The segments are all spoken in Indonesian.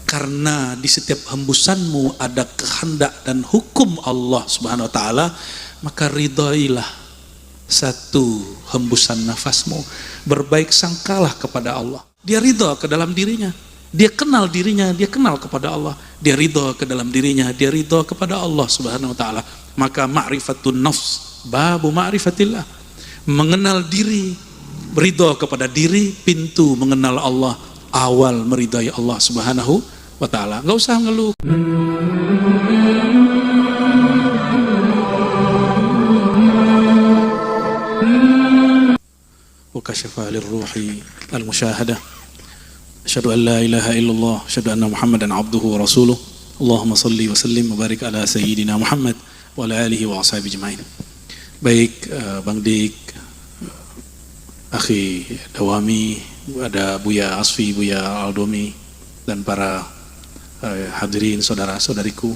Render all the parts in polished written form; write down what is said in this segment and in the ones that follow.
Karena di setiap hembusanmu ada kehendak dan hukum Allah Subhanahu wa taala, maka ridhoilah satu hembusan nafasmu, berbaik sangkalah kepada Allah. Dia ridho ke dalam dirinya, dia kenal dirinya, dia kenal kepada Allah, dia ridho ke dalam dirinya, dia ridho kepada Allah Subhanahu wa taala. Maka ma'rifatun nafs babu ma'rifatillah, mengenal diri, ridho kepada diri, pintu mengenal Allah, awal meridai Allah Subhanahu wa ta'ala. Gak usah ngeluh. Wa kashafa lirruhi al-musyahadah. Asyhadu an la ilaha illallah, asyhadu anna Muhammadan abduhu wa rasuluh. Allahumma salli wa sallim wa barik ala sayyidina Muhammad wa ala alihi wa ashabihi ajmain. Baik, Bang Dik, Akhi Dawami, ada Buya Asfi, Buya Aldomi, dan para hadirin saudara-saudariku.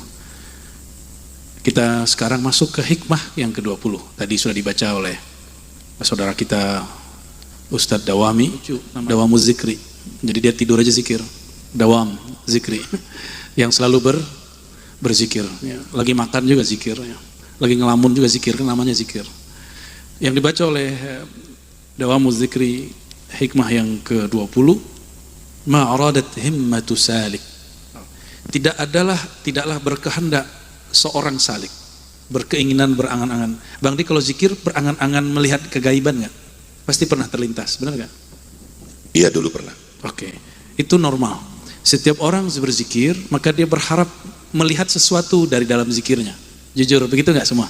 Kita sekarang masuk ke hikmah yang ke-20. Tadi sudah dibaca oleh saudara kita Ustadz Dawami, Dawamu Zikri. Jadi dia tidur aja zikir, Dawam Zikri, yang selalu berzikir, ya. Lagi makan juga zikir, ya. Lagi ngelamun juga zikir, kan namanya zikir. Yang dibaca oleh Dawamu Zikri, hikmah yang ke-20, ma'aradat himmatu salik. Tidaklah berkehendak seorang salik, berkeinginan, berangan-angan. Bang Di, kalau zikir berangan-angan melihat kegaiban nggak? Pasti pernah terlintas, benar nggak? Iya, dulu pernah. Oke, itu normal. Setiap orang berzikir, maka dia berharap melihat sesuatu dari dalam zikirnya. Jujur, begitu nggak semua?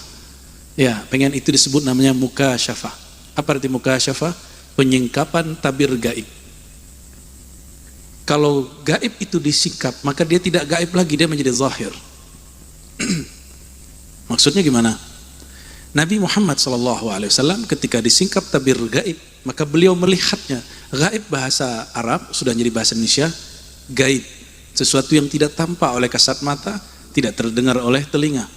Ya, pengen itu disebut namanya mukasyafah. Apa arti mukasyafah? Penyingkapan tabir gaib. Kalau gaib itu disingkap, maka dia tidak gaib lagi, dia menjadi zahir. Maksudnya gimana? Nabi Muhammad SAW ketika disingkap tabir gaib, maka beliau melihatnya. Gaib bahasa Arab sudah menjadi bahasa Indonesia, gaib, sesuatu yang tidak tampak oleh kasat mata, tidak terdengar oleh telinga.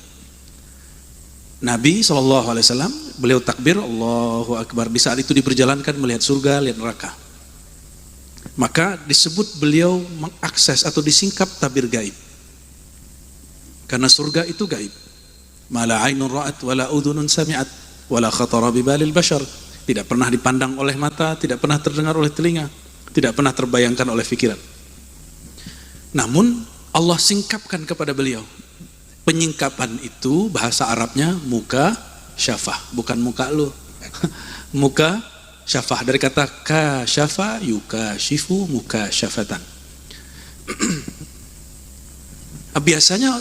Nabi SAW, beliau takbir Allahu Akbar, di saat itu diperjalankan melihat surga, lihat neraka. Maka disebut beliau mengakses atau disingkap tabir gaib. Karena surga itu gaib. Mala ainun ra'at wala udhunun sami'at wala khatara bibalil bashar. Tidak pernah dipandang oleh mata, tidak pernah terdengar oleh telinga, tidak pernah terbayangkan oleh pikiran. Namun Allah singkapkan kepada beliau. Penyingkapan itu bahasa Arabnya muka syafah, bukan muka lu. Muka syafah, dari kata kasyafa yukashifu muka syafatan. Biasanya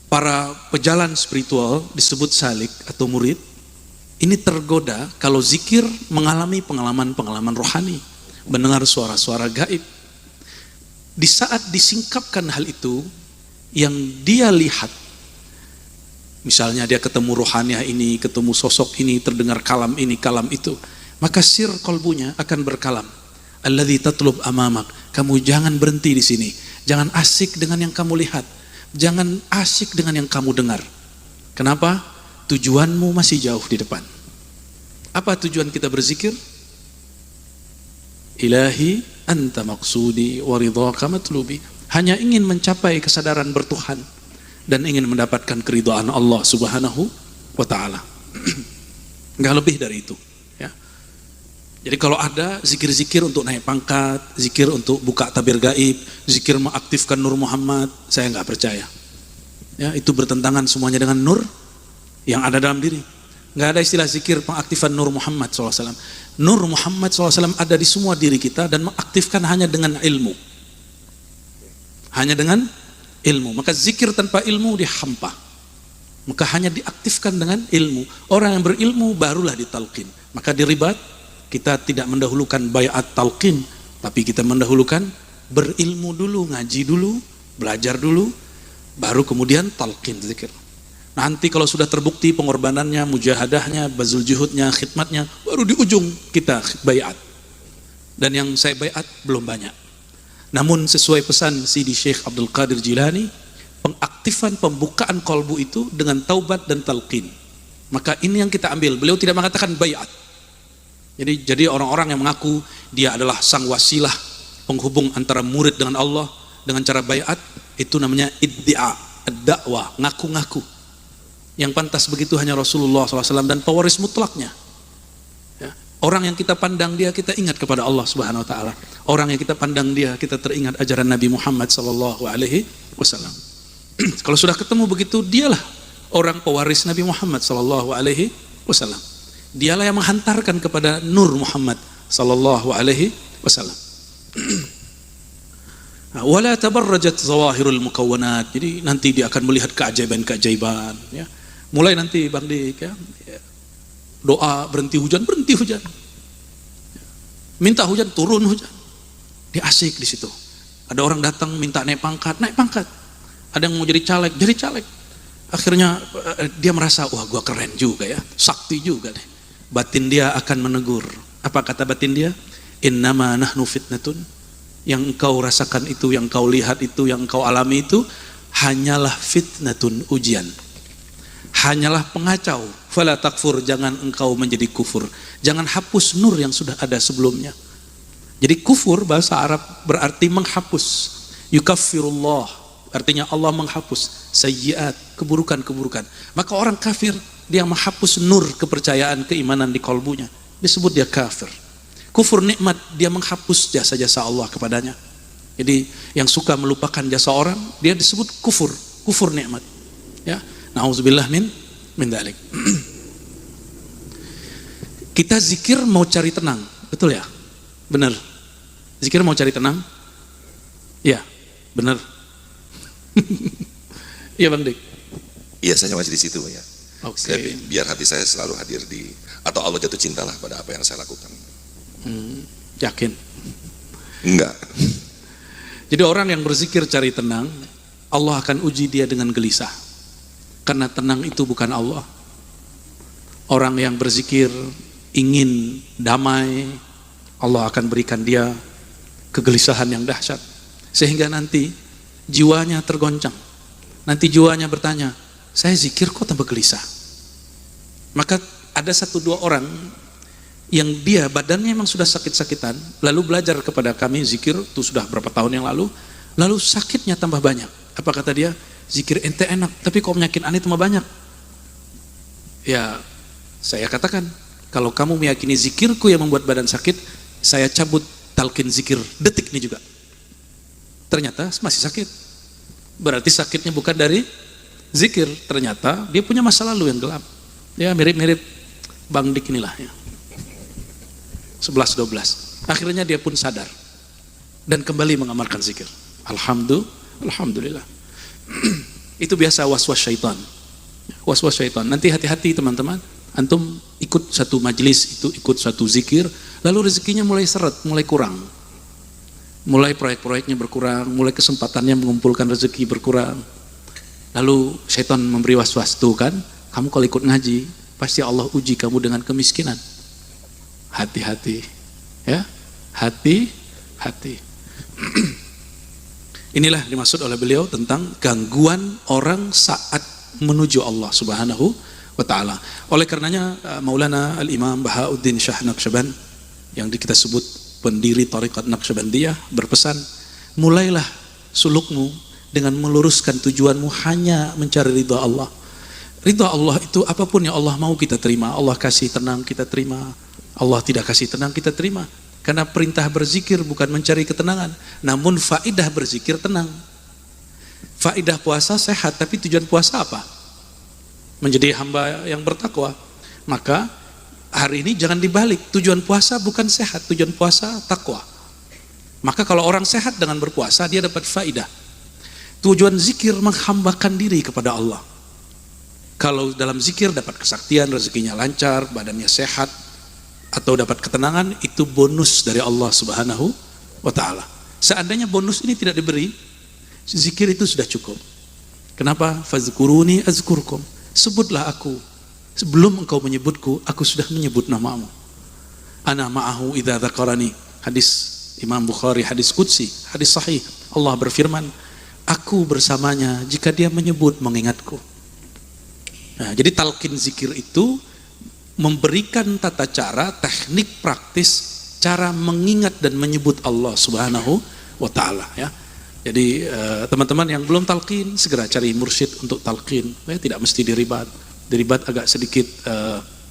para pejalan spiritual disebut salik atau murid, ini tergoda kalau zikir mengalami pengalaman-pengalaman rohani, mendengar suara-suara gaib. Di saat disingkapkan hal itu, yang dia lihat, misalnya dia ketemu rohaniah ini, ketemu sosok ini, terdengar kalam ini, kalam itu, maka sir kolbunya akan berkalam. Alladzi tatlub amamak, kamu jangan berhenti di sini, jangan asik dengan yang kamu lihat, jangan asik dengan yang kamu dengar. Kenapa? Tujuanmu masih jauh di depan. Apa tujuan kita berzikir? Ilahi anta maksudi wa ridhaka matlubi. Hanya ingin mencapai kesadaran bertuhan dan ingin mendapatkan keridhaan Allah Subhanahu wa taala. Enggak lebih dari itu, ya. Jadi kalau ada zikir-zikir untuk naik pangkat, zikir untuk buka tabir gaib, zikir mengaktifkan Nur Muhammad, saya enggak percaya. Ya, itu bertentangan semuanya dengan nur yang ada dalam diri. Nggak ada istilah zikir pengaktifan Nur Muhammad SAW. Nur Muhammad SAW ada di semua diri kita dan mengaktifkan hanya dengan ilmu. Hanya dengan ilmu. Maka zikir tanpa ilmu dihampa. Maka hanya diaktifkan dengan ilmu. Orang yang berilmu barulah ditalqin. Maka di ribat kita tidak mendahulukan bayat talqin, tapi kita mendahulukan berilmu dulu, ngaji dulu, belajar dulu, baru kemudian talqin zikir. Nanti kalau sudah terbukti pengorbanannya, mujahadahnya, bazul juhudnya, khidmatnya, baru di ujung kita bayat. Dan yang saya bayat belum banyak. Namun sesuai pesan Sidi Syekh Abdul Qadir Jilani, pengaktifan pembukaan kolbu itu dengan taubat dan talqin. Maka ini yang kita ambil. Beliau tidak mengatakan bayat. Jadi orang-orang yang mengaku dia adalah sang wasilah penghubung antara murid dengan Allah, dengan cara bayat, itu namanya iddia, ad-da'wah, ngaku-ngaku. Yang pantas begitu hanya Rasulullah SAW dan pewaris mutlaknya. Ya. Orang yang kita pandang dia, kita ingat kepada Allah Subhanahu Wa Taala. Orang yang kita pandang dia, kita teringat ajaran Nabi Muhammad SAW. Kalau sudah ketemu begitu, dialah orang pewaris Nabi Muhammad SAW. Dialah yang menghantarkan kepada Nur Muhammad SAW. Wala tabarrajat zawahirul mukawwanat. Jadi nanti dia akan melihat keajaiban-keajaiban. Ya. Mulai nanti Bang Dik, ya, doa berhenti hujan, minta hujan, turun hujan. Dia asik di situ. Ada orang datang minta naik pangkat. Ada yang mau jadi caleg. Akhirnya dia merasa, wah gua keren juga ya, sakti juga deh. Batin dia akan menegur. Apa kata batin dia? Innama nahnu fitnatun. Yang engkau rasakan itu, yang engkau lihat itu, yang engkau alami itu hanyalah fitnatun, ujian. Hanyalah pengacau. Fala takfur, jangan engkau menjadi kufur. Jangan hapus nur yang sudah ada sebelumnya. Jadi kufur bahasa Arab berarti menghapus. Yukaffirullah, artinya Allah menghapus sayyiat, keburukan-keburukan. Maka orang kafir, dia menghapus nur kepercayaan, keimanan di kalbunya, disebut dia kafir. Kufur nikmat, dia menghapus jasa-jasa Allah kepadanya. Jadi yang suka melupakan jasa orang, dia disebut kufur nikmat. Ya, na'udzubillah min dzalik. Kita zikir mau cari tenang, betul ya? Benar. Zikir mau cari tenang? Ya, benar. Iya Bang Dik. Iya, saya masih di situ ya. Oke. Biar hati saya selalu hadir atau Allah jatuh cintalah pada apa yang saya lakukan. Yakin? Enggak. Jadi orang yang berzikir cari tenang, Allah akan uji dia dengan gelisah. Karena tenang itu bukan Allah. Orang yang berzikir ingin damai, Allah akan berikan dia kegelisahan yang dahsyat. Sehingga nanti jiwanya tergoncang. Nanti jiwanya bertanya, saya zikir kok tambah gelisah. Maka ada 1-2 orang yang dia badannya memang sudah sakit-sakitan, lalu belajar kepada kami zikir itu sudah berapa tahun yang lalu sakitnya tambah banyak. Apa kata dia? Zikir ente enak, tapi kok penyakit aneh tambah banyak. Ya, saya katakan, kalau kamu meyakini zikirku yang membuat badan sakit, saya cabut talqin zikir detik ini juga. Ternyata masih sakit. Berarti sakitnya bukan dari zikir, ternyata dia punya masa lalu yang gelap. Ya, mirip-mirip Bang Dik inilah ya. 11-12. Akhirnya dia pun sadar dan kembali mengamalkan zikir. Alhamdulillah. Itu biasa waswas syaitan. Was-was syaitan. Nanti hati-hati teman-teman. Antum ikut satu majelis, itu ikut satu zikir, lalu rezekinya mulai seret, mulai kurang. Mulai proyek-proyeknya berkurang, mulai kesempatannya mengumpulkan rezeki berkurang. Lalu syaitan memberi was-was, tuh kan, kamu kalau ikut ngaji, pasti Allah uji kamu dengan kemiskinan. Hati-hati, ya, hati-hati. Inilah dimaksud oleh beliau tentang gangguan orang saat menuju Allah Subhanahu wa Ta'ala. Oleh karenanya Maulana Al-Imam Bahauddin Shah Naqsyaband yang kita sebut pendiri Tariqat Naqsyabandiyah berpesan, mulailah sulukmu dengan meluruskan tujuanmu hanya mencari ridha Allah. Ridha Allah itu apapun yang Allah mau kita terima. Allah kasih tenang kita terima, Allah tidak kasih tenang kita terima. Karena perintah berzikir bukan mencari ketenangan, namun faidah berzikir tenang. Faidah puasa sehat, tapi tujuan puasa apa? Menjadi hamba yang bertakwa. Maka hari ini jangan dibalik, tujuan puasa bukan sehat, tujuan puasa takwa. Maka kalau orang sehat dengan berpuasa, dia dapat faidah. Tujuan zikir menghambakan diri kepada Allah. Kalau dalam zikir dapat kesaktian, rezekinya lancar, badannya sehat, atau dapat ketenangan, itu bonus dari Allah Subhanahu wa Ta'ala. Seandainya bonus ini tidak diberi, zikir itu sudah cukup. Kenapa? Fazkuruni azkurkum. Sebutlah aku. Sebelum engkau menyebutku, aku sudah menyebut namamu. Ana ma'ahu idza dzakarani. Hadis Imam Bukhari, hadis qudsi, hadis sahih. Allah berfirman, aku bersamanya jika dia menyebut mengingatku. Nah, jadi talqin zikir itu memberikan tata cara, teknik praktis, cara mengingat dan menyebut Allah Subhanahu wa Ta'ala, ya. Jadi teman-teman yang belum talqin segera cari mursyid untuk talqin. Tidak mesti diribat. Diribat agak sedikit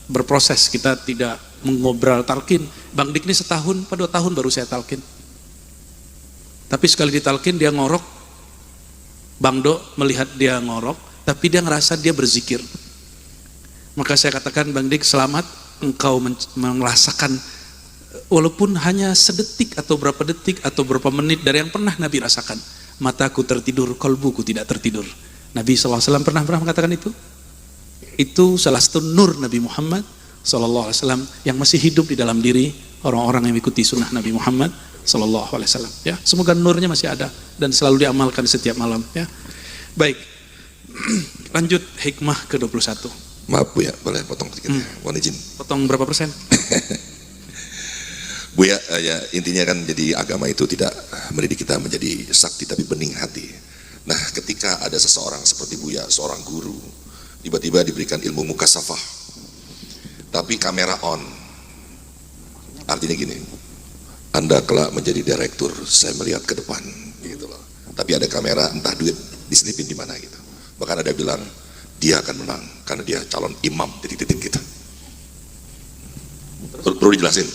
berproses. Kita tidak mengobrol talqin. Bang Dik ini setahun, 2 tahun baru saya talqin. Tapi sekali ditalqin dia ngorok. Bang Do melihat dia ngorok, tapi dia ngerasa dia berzikir. Maka saya katakan, Bang Dik, selamat, engkau merasakan walaupun hanya sedetik atau berapa detik atau berapa menit dari yang pernah Nabi rasakan. Mataku tertidur, kolbuku tidak tertidur. Nabi SAW pernah mengatakan itu. Itu salah satu nur Nabi Muhammad SAW yang masih hidup di dalam diri orang-orang yang mengikuti sunnah Nabi Muhammad SAW. Ya, semoga nurnya masih ada dan selalu diamalkan setiap malam. Ya, baik. Lanjut hikmah ke-21. Maaf Bu ya, boleh potong sedikit ya, mohon izin. Potong berapa persen? Bu ya, intinya kan jadi agama itu tidak mendidik kita menjadi sakti tapi bening hati. Nah, ketika ada seseorang seperti Buya, seorang guru, tiba-tiba diberikan ilmu mukasafah, tapi kamera on. Artinya gini, Anda kelak menjadi direktur, saya melihat ke depan, gitu loh. Tapi ada kamera, entah duit diselipin di mana gitu. Bahkan ada bilang dia akan menang karena dia calon imam titik-titik gitu. Perlu dijelasin.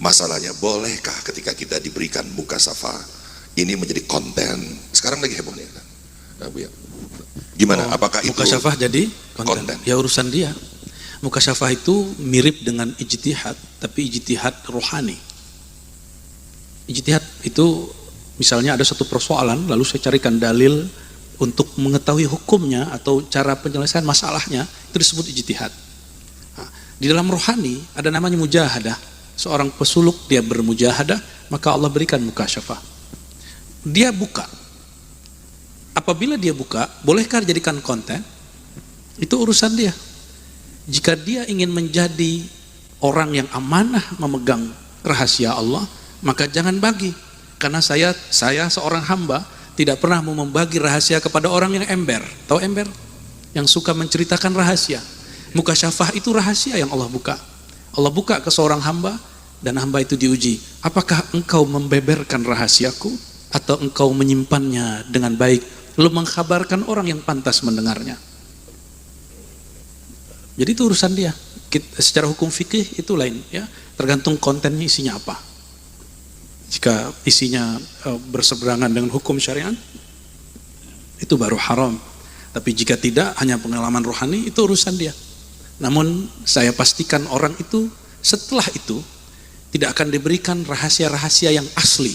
Masalahnya, bolehkah ketika kita diberikan mukasafah ini menjadi konten? Sekarang lagi heboh nih kan? Nah, Bu ya. Gimana? Apakah itu mukasafah jadi konten? Ya urusan dia. Mukasafah itu mirip dengan ijtihad, tapi ijtihad rohani. Ijtihad itu misalnya ada satu persoalan, lalu saya carikan dalil untuk mengetahui hukumnya atau cara penyelesaian masalahnya, itu disebut ijtihad. Nah, di dalam rohani ada namanya mujahadah. Seorang pesuluk dia bermujahadah, maka Allah berikan mukasyafah. Dia buka. Apabila dia buka, bolehkah dijadikan konten? Itu urusan dia. Jika dia ingin menjadi orang yang amanah memegang rahasia Allah, maka jangan bagi. Karena saya seorang hamba tidak pernah mau membagi rahasia kepada orang yang ember. Tahu ember? Yang suka menceritakan rahasia. Mukasyafah itu rahasia yang Allah buka. Allah buka ke seorang hamba dan hamba itu diuji. Apakah engkau membeberkan rahasiaku atau engkau menyimpannya dengan baik lalu mengkhabarkan orang yang pantas mendengarnya? Jadi itu urusan dia. Secara hukum fikih itu lain ya, tergantung kontennya isinya apa. Jika isinya berseberangan dengan hukum syariat, itu baru haram. Tapi jika tidak, hanya pengalaman rohani, itu urusan dia. Namun saya pastikan orang itu setelah itu tidak akan diberikan rahasia-rahasia yang asli.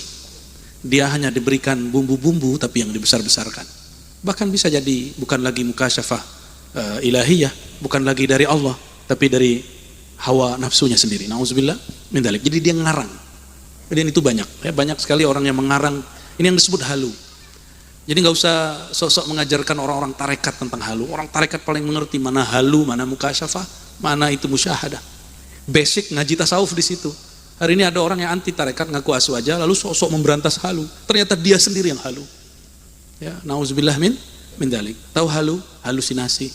Dia hanya diberikan bumbu-bumbu tapi yang dibesar-besarkan. Bahkan bisa jadi bukan lagi mukasyafah ilahiyah, bukan lagi dari Allah, tapi dari hawa nafsunya sendiri. Nauzubillah min dzalik. Jadi dia ngarang. Dan itu banyak. Ya, banyak sekali orang yang mengarang. Ini yang disebut halu. Jadi nggak usah sok-sok mengajarkan orang-orang tarekat tentang halu. Orang tarekat paling mengerti mana halu, mana mukasyafah, mana itu musyahadah. Basic ngaji tasawuf di situ. Hari ini ada orang yang anti tarekat ngaku asu aja, lalu sok-sok memberantas halu. Ternyata dia sendiri yang halu. Ya, nauzubillah min dzalik. Tahu halu? Halusinasi.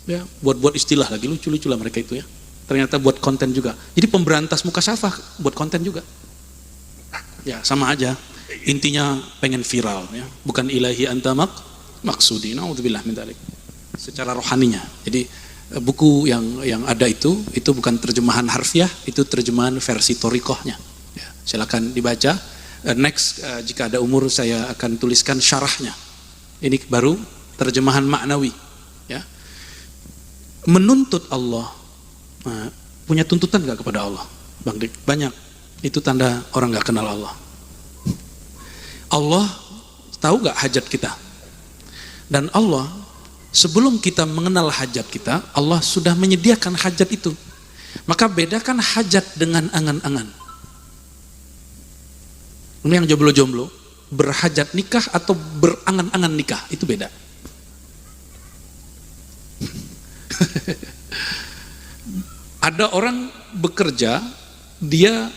Ya, buat istilah lagi lucu-lucu lah mereka itu ya. Ternyata buat konten juga. Jadi pemberantas mukasyafah buat konten juga. Ya, sama aja. Intinya pengen viral ya, bukan ilahi anta maksudi. Naudzubillah min dzalik. Secara rohaninya. Jadi buku yang ada itu bukan terjemahan harfiah, itu terjemahan versi thoriqahnya. Ya, silakan dibaca. Next jika ada umur saya akan tuliskan syarahnya. Ini baru terjemahan maknawi ya. Menuntut Allah. Nah, punya tuntutan enggak kepada Allah? Bang Dik, banyak. Itu tanda orang enggak kenal Allah. Allah tahu gak hajat kita? Dan Allah sebelum kita mengenal hajat kita, Allah sudah menyediakan hajat itu. Maka bedakan hajat dengan angan-angan. Ini yang jomblo-jomblo, berhajat nikah atau berangan-angan nikah, itu beda. Ada orang bekerja, dia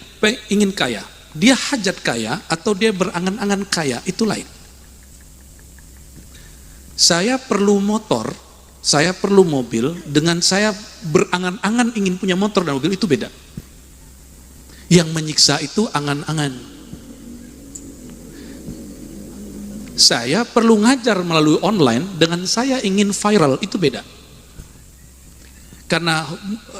ingin kaya. Dia hajat kaya atau dia berangan-angan kaya, itu lain. Saya perlu motor, saya perlu mobil, dengan saya berangan-angan ingin punya motor dan mobil, itu beda. Yang menyiksa itu angan-angan. Saya perlu ngajar melalui online dengan saya ingin viral, itu beda. Karena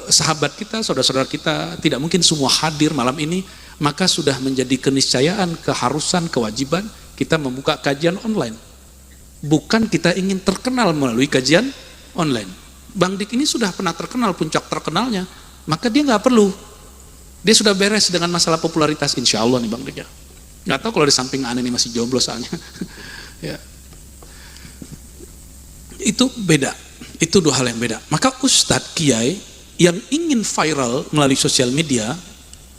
sahabat kita, saudara-saudara kita tidak mungkin semua hadir malam ini, maka sudah menjadi keniscayaan, keharusan, kewajiban kita membuka kajian online. Bukan kita ingin terkenal melalui kajian online. Bang Dik ini sudah pernah terkenal, puncak terkenalnya, maka dia nggak perlu. Dia sudah beres dengan masalah popularitas, insya Allah nih Bang Dik ya. Nggak tahu kalau di samping Ane ini masih jomblo soalnya. Ya. Itu beda, itu dua hal yang beda. Maka Ustadz Kiai yang ingin viral melalui sosial media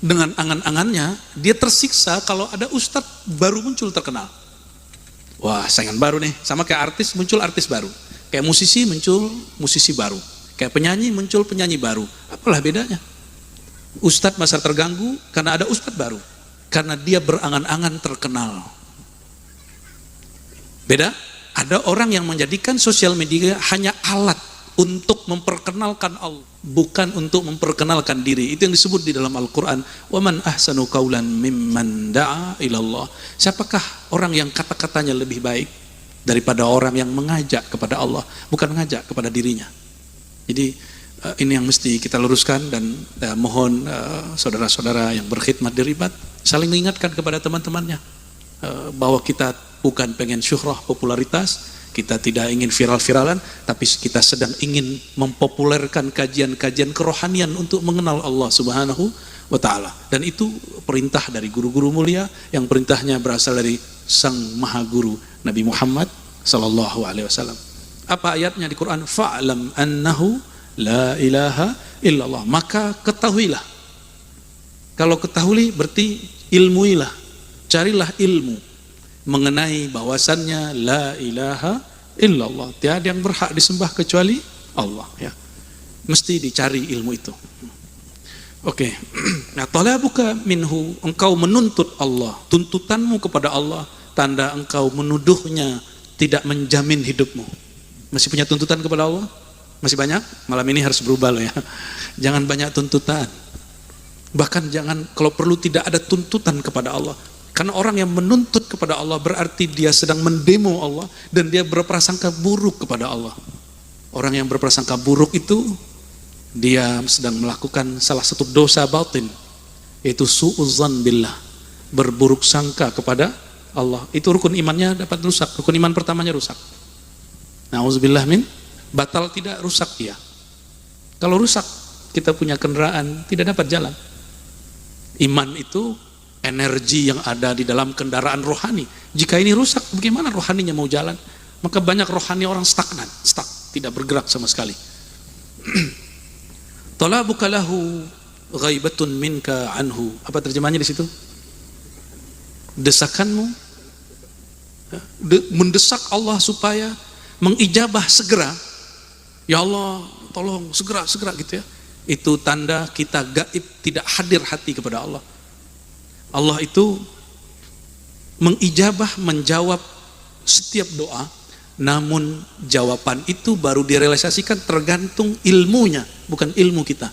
dengan angan-angannya, dia tersiksa kalau ada Ustadz baru muncul terkenal. Wah, saingan baru nih, sama kayak artis muncul artis baru, kayak musisi muncul musisi baru, kayak penyanyi muncul penyanyi baru. Apalah bedanya? Ustadz masa terganggu karena ada Ustadz baru, karena dia berangan-angan terkenal. Beda, ada orang yang menjadikan sosial media hanya alat untuk memperkenalkan Allah, bukan untuk memperkenalkan diri. Itu yang disebut di dalam Al-Quran, وَمَنْ أَحْسَنُ قَوْلًا مِمَّنْ دَعَى إِلَى اللَّهِ. Siapakah orang yang kata-katanya lebih baik daripada orang yang mengajak kepada Allah, bukan mengajak kepada dirinya. Jadi ini yang mesti kita luruskan, dan mohon saudara-saudara yang berkhidmat di Ribat saling mengingatkan kepada teman-temannya bahwa kita bukan pengen syuhrah, popularitas, kita tidak ingin viral-viralan, tapi kita sedang ingin mempopulerkan kajian-kajian kerohanian untuk mengenal Allah Subhanahu wa Ta'ala. Dan itu perintah dari guru-guru mulia yang perintahnya berasal dari Sang Maha Guru Nabi Muhammad sallallahu alaihi wasallam. Apa ayatnya di Quran? Fa'lam annahu la ilaha illallah. Maka ketahuilah. Kalau ketahui berarti ilmuilah, carilah ilmu mengenai bahwasannya la ilaha illallah, tiada yang berhak disembah kecuali Allah, ya. Mesti dicari ilmu itu. Oke. Nah, talabuka minhu, engkau menuntut Allah, tuntutanmu kepada Allah, tanda engkau menuduhnya tidak menjamin hidupmu. Masih punya tuntutan kepada Allah? Masih banyak? Malam ini harus berubah loh ya. Jangan banyak tuntutan. Bahkan jangan, kalau perlu tidak ada tuntutan kepada Allah. Karena orang yang menuntut kepada Allah berarti dia sedang mendemo Allah dan dia berprasangka buruk kepada Allah. Orang yang berprasangka buruk itu dia sedang melakukan salah satu dosa batin, yaitu su'uzzan billah, berburuk sangka kepada Allah. Itu rukun imannya dapat rusak, rukun iman pertamanya rusak. Nauzubillah min, batal tidak, rusak dia. Kalau rusak, kita punya kendaraan tidak dapat jalan. Iman itu energi yang ada di dalam kendaraan rohani. Jika ini rusak, bagaimana rohaninya mau jalan? Maka banyak rohani orang stagnan, stuck, tidak bergerak sama sekali. Talabuka lahu ghaibatun minka anhu. Apa terjemahannya di situ? Desakanmu mendesak Allah supaya mengijabah segera. Ya Allah, tolong segera gitu ya. Itu tanda kita gaib, tidak hadir hati kepada Allah. Allah itu mengijabah, menjawab setiap doa, namun jawaban itu baru direalisasikan tergantung ilmunya, bukan ilmu kita.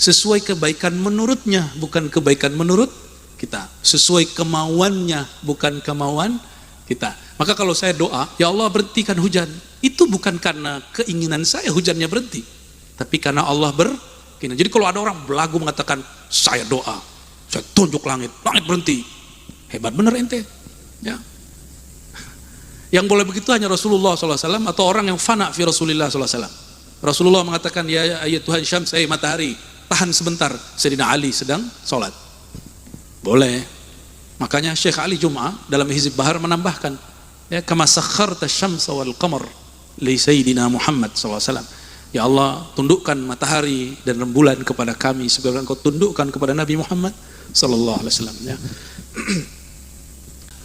Sesuai kebaikan menurutnya, bukan kebaikan menurut kita. Sesuai kemauannya, bukan kemauan kita. Maka kalau saya doa, ya Allah berhentikan hujan, itu bukan karena keinginan saya hujannya berhenti, tapi karena Allah berkenan. Jadi kalau ada orang belagu mengatakan, saya doa, saya tunjuk langit berhenti, hebat bener ente, ya. Yang boleh begitu hanya Rasulullah SAW atau orang yang fana fi Rasulullah SAW. Rasulullah mengatakan, ya Tuhan Syams, matahari, tahan sebentar, Sayyidina Ali sedang sholat. Boleh. Makanya Syekh Ali Jum'ah dalam Hizib Bahar menambahkan, ya, kama sakharta syamsa wal qamar li Sayyidina Muhammad SAW. Ya Allah, tundukkan matahari dan rembulan kepada kami sebagaimana Engkau tundukkan kepada Nabi Muhammad sallallahu alaihi wasallam, ya.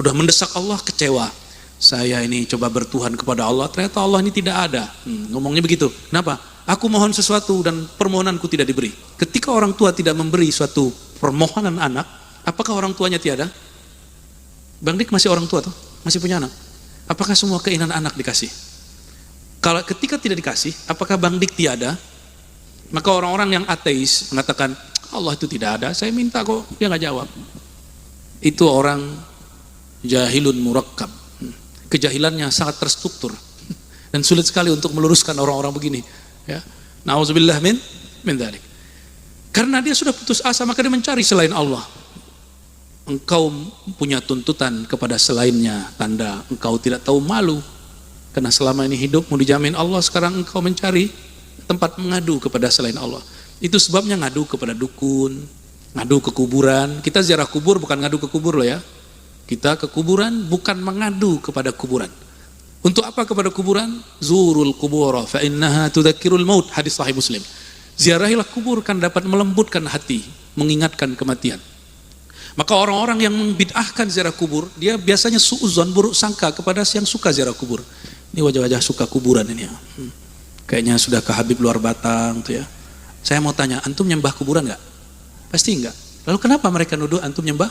Udah mendesak Allah, kecewa. Saya ini coba bertuhan kepada Allah, ternyata Allah ini tidak ada. Ngomongnya begitu. Kenapa? Aku mohon sesuatu dan permohonanku tidak diberi. Ketika orang tua tidak memberi suatu permohonan anak, apakah orang tuanya tiada? Bang Dik masih orang tua tuh, masih punya anak. Apakah semua keinginan anak dikasih? Kalau ketika tidak dikasih, apakah Bang Dik tiada? Maka orang-orang yang ateis mengatakan, Allah itu tidak ada, saya minta kok, dia nggak jawab. Itu orang jahilun murakkab. Kejahilannya sangat terstruktur dan sulit sekali untuk meluruskan orang-orang begini, ya. Nauzubillah min dzalik. Karena dia sudah putus asa, maka dia mencari selain Allah. Engkau punya tuntutan kepada selainnya, tanda engkau tidak tahu malu. Karena selama ini hidupmu dijamin Allah, sekarang engkau mencari tempat mengadu kepada selain Allah. Itu sebabnya ngadu kepada dukun, ngadu ke kuburan. Kita ziarah kubur bukan ngadu ke kubur loh ya. Kita ke kuburan bukan mengadu kepada kuburan. Untuk apa kepada kuburan? Zurul kubura fa innaha tudzakirul maut, hadis sahih Muslim. Ziarahilah kubur kan dapat melembutkan hati, mengingatkan kematian. Maka orang-orang yang membid'ahkan ziarah kubur, dia biasanya suudzon, buruk sangka kepada yang suka ziarah kubur. Ini wajah-wajah suka kuburan ini ya. Kayaknya sudah ke Habib luar batang tuh ya. Saya mau tanya, antum nyembah kuburan enggak? Pasti enggak. Lalu kenapa mereka nuduh antum nyembah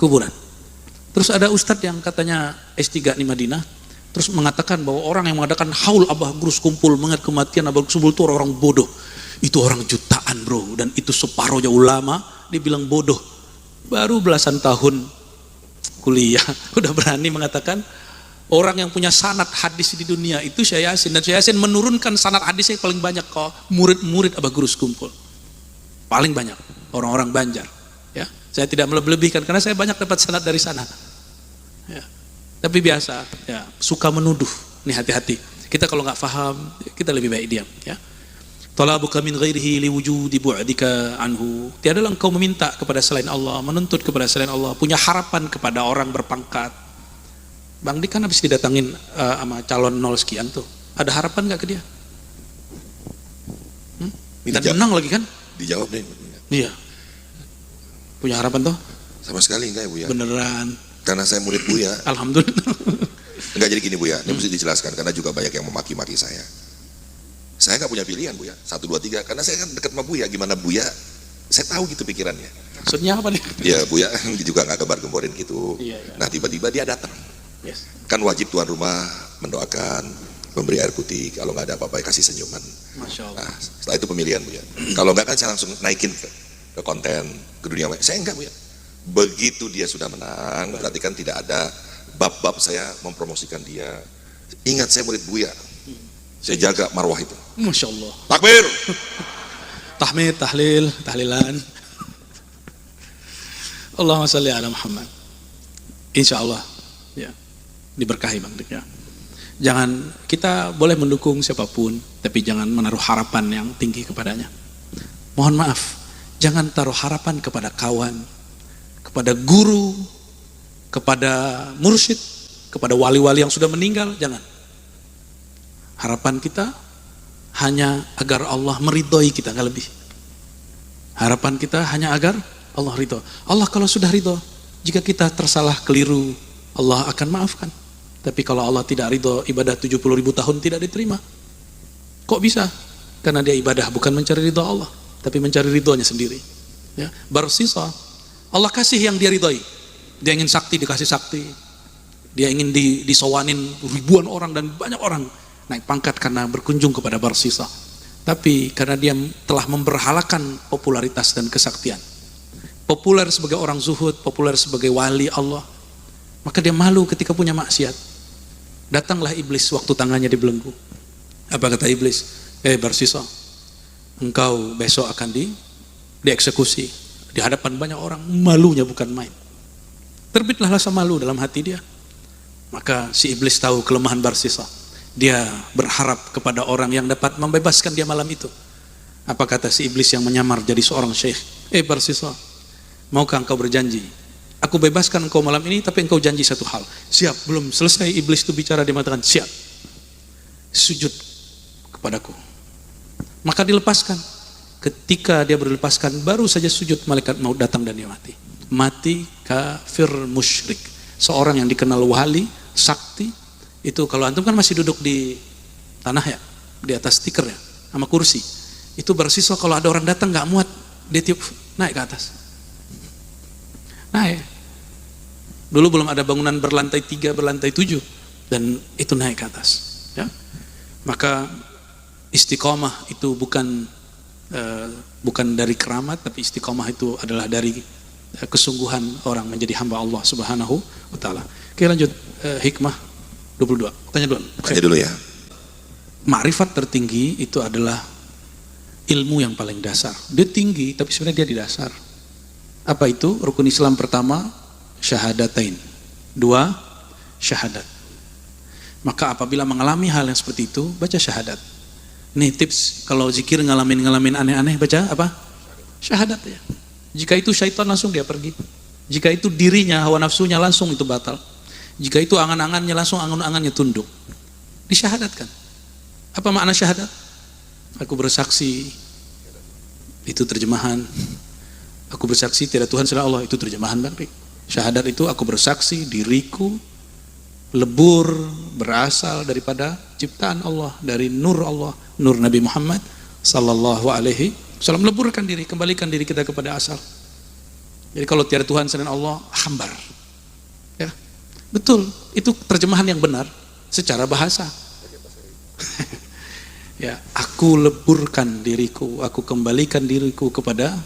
kuburan? Terus ada ustadz yang katanya S3 di Madinah, terus mengatakan bahwa orang yang mengadakan haul abah grus kumpul mengingat kematian abah grus kumpul itu orang bodoh. Itu orang jutaan bro, dan itu separuhnya ulama, dia bilang bodoh. Baru belasan tahun kuliah udah berani mengatakan orang yang punya sanad hadis di dunia itu Syekh Yasin, dan Syekh Yasin menurunkan sanad hadisnya paling banyak kok murid-murid abah grus kumpul. Paling banyak orang-orang Banjar, ya. Saya tidak melebih-lebihkan karena saya banyak dapat sanad dari sana. Ya. Tapi biasa, ya, suka menuduh. Nih hati-hati. Kita kalau nggak paham, kita lebih baik diam, ya. Talabuka min ghairihi liwujudi bu'dika anhu. Tiadalah engkau meminta kepada selain Allah, menuntut kepada selain Allah, punya harapan kepada orang berpangkat. Bang Dik kan habis didatangin sama calon 0 sekian tuh. Ada harapan nggak ke dia? Minta menang lagi kan? Dijawab deh. Iya. Punya harapan tuh? Sama sekali enggak ya Buya. Beneran. Karena saya murid Buya. Alhamdulillah. Enggak, jadi gini Buya, ini mesti dijelaskan karena juga banyak yang memaki-maki saya. Saya nggak punya pilihan Buya, 1, 2, 3, karena saya kan dekat sama Buya. Gimana Buya, saya tahu gitu pikirannya. Maksudnya apa nih? Ya Buya juga nggak gembar-gemborin gitu. Iya, iya. Nah tiba-tiba dia datang. Yes. Kan wajib tuan rumah mendoakan, memberi air putih, kalau nggak ada apa-apa kasih senyuman. Masya Allah. Nah setelah itu pemilihan Buya. Kalau nggak kan saya langsung naikin ke konten, ke dunia. Saya enggak Buya. Begitu dia sudah menang, berarti kan tidak ada bab-bab saya mempromosikan dia. Ingat saya murid Buya. Saya jaga marwah itu. Masya Allah. Takbir. Tahmid, tahlil, tahlilan. Allahumma salli ala Muhammad. Insya Allah, ya, diberkahi Bang Dik ya. Jangan, kita boleh mendukung siapapun, tapi jangan menaruh harapan yang tinggi kepadanya. Mohon maaf, jangan taruh harapan kepada kawan, kepada guru, kepada mursyid, kepada wali-wali yang sudah meninggal, jangan. Harapan kita hanya agar Allah meridhoi kita, nggak lebih. Harapan kita hanya agar Allah ridho. Allah kalau sudah ridho, jika kita tersalah keliru, Allah akan maafkan. Tapi kalau Allah tidak ridho, ibadah 70.000 tahun tidak diterima. Kok bisa? Karena dia ibadah bukan mencari ridho Allah, tapi mencari ridhonya sendiri. Ya, barsisa. Allah kasih yang dia ridhoi. Dia ingin sakti, dikasih sakti. Dia ingin disowanin ribuan orang dan banyak orang naik pangkat karena berkunjung kepada barsisa. Tapi karena dia telah memberhalakan popularitas dan kesaktian, populer sebagai orang zuhud, populer sebagai wali Allah, maka dia malu ketika punya maksiat. Datanglah iblis waktu tangannya dibelenggu. Apa kata iblis? Barsisa, engkau besok akan dieksekusi di hadapan banyak orang. Malunya bukan main. Terbitlah rasa malu dalam hati dia. Maka si iblis tahu kelemahan Barsisa. Dia berharap kepada orang yang dapat membebaskan dia malam itu. Apa kata si iblis yang menyamar jadi seorang syekh? Barsisa, maukah engkau berjanji? Aku bebaskan engkau malam ini, tapi engkau janji satu hal. Siap. Belum selesai iblis itu bicara, dia mengatakan siap. Sujud kepadaku. Maka dilepaskan. Ketika dia berlepaskan, baru saja sujud, malaikat maut datang dan dia mati. Mati kafir musyrik. Seorang yang dikenal wali, sakti. Itu kalau antum kan masih duduk di tanah ya, di atas stiker ya, sama kursi. Itu Barsisa kalau ada orang datang nggak muat, dia tiup naik ke atas. Naik. Dulu belum ada bangunan berlantai 3, berlantai 7, dan itu naik ke atas. Ya. Maka istiqomah itu bukan dari keramat, tapi istiqomah itu adalah dari kesungguhan orang menjadi hamba Allah Subhanahu wa taala. Oke, lanjut hikmah. 22. Tanya dulu. Tanya dulu ya. Ma'rifat tertinggi itu adalah ilmu yang paling dasar. Dia tinggi, tapi sebenarnya dia di dasar. Apa itu? Rukun Islam pertama, syahadatain. 2, syahadat. Maka apabila mengalami hal yang seperti itu, baca syahadat. Nih tips, kalau zikir ngalamin aneh-aneh, baca apa? Syahadat ya. Jika itu syaitan, langsung dia pergi. Jika itu dirinya, hawa nafsunya, langsung itu batal. Jika itu angan-angannya, langsung angan-angannya tunduk. Disyahadatkan. Apa makna syahadat? Aku bersaksi, itu terjemahan. Aku bersaksi tiada Tuhan selain Allah, itu terjemahan Bang. Syahadat itu aku bersaksi diriku lebur berasal daripada ciptaan Allah, dari nur Allah, nur Nabi Muhammad sallallahu alaihi wasallam. Leburkan diri, kembalikan diri kita kepada asal. Jadi kalau tiada Tuhan selain Allah, hambar. Ya. Betul, itu terjemahan yang benar secara bahasa. Ya, aku leburkan diriku, aku kembalikan diriku kepada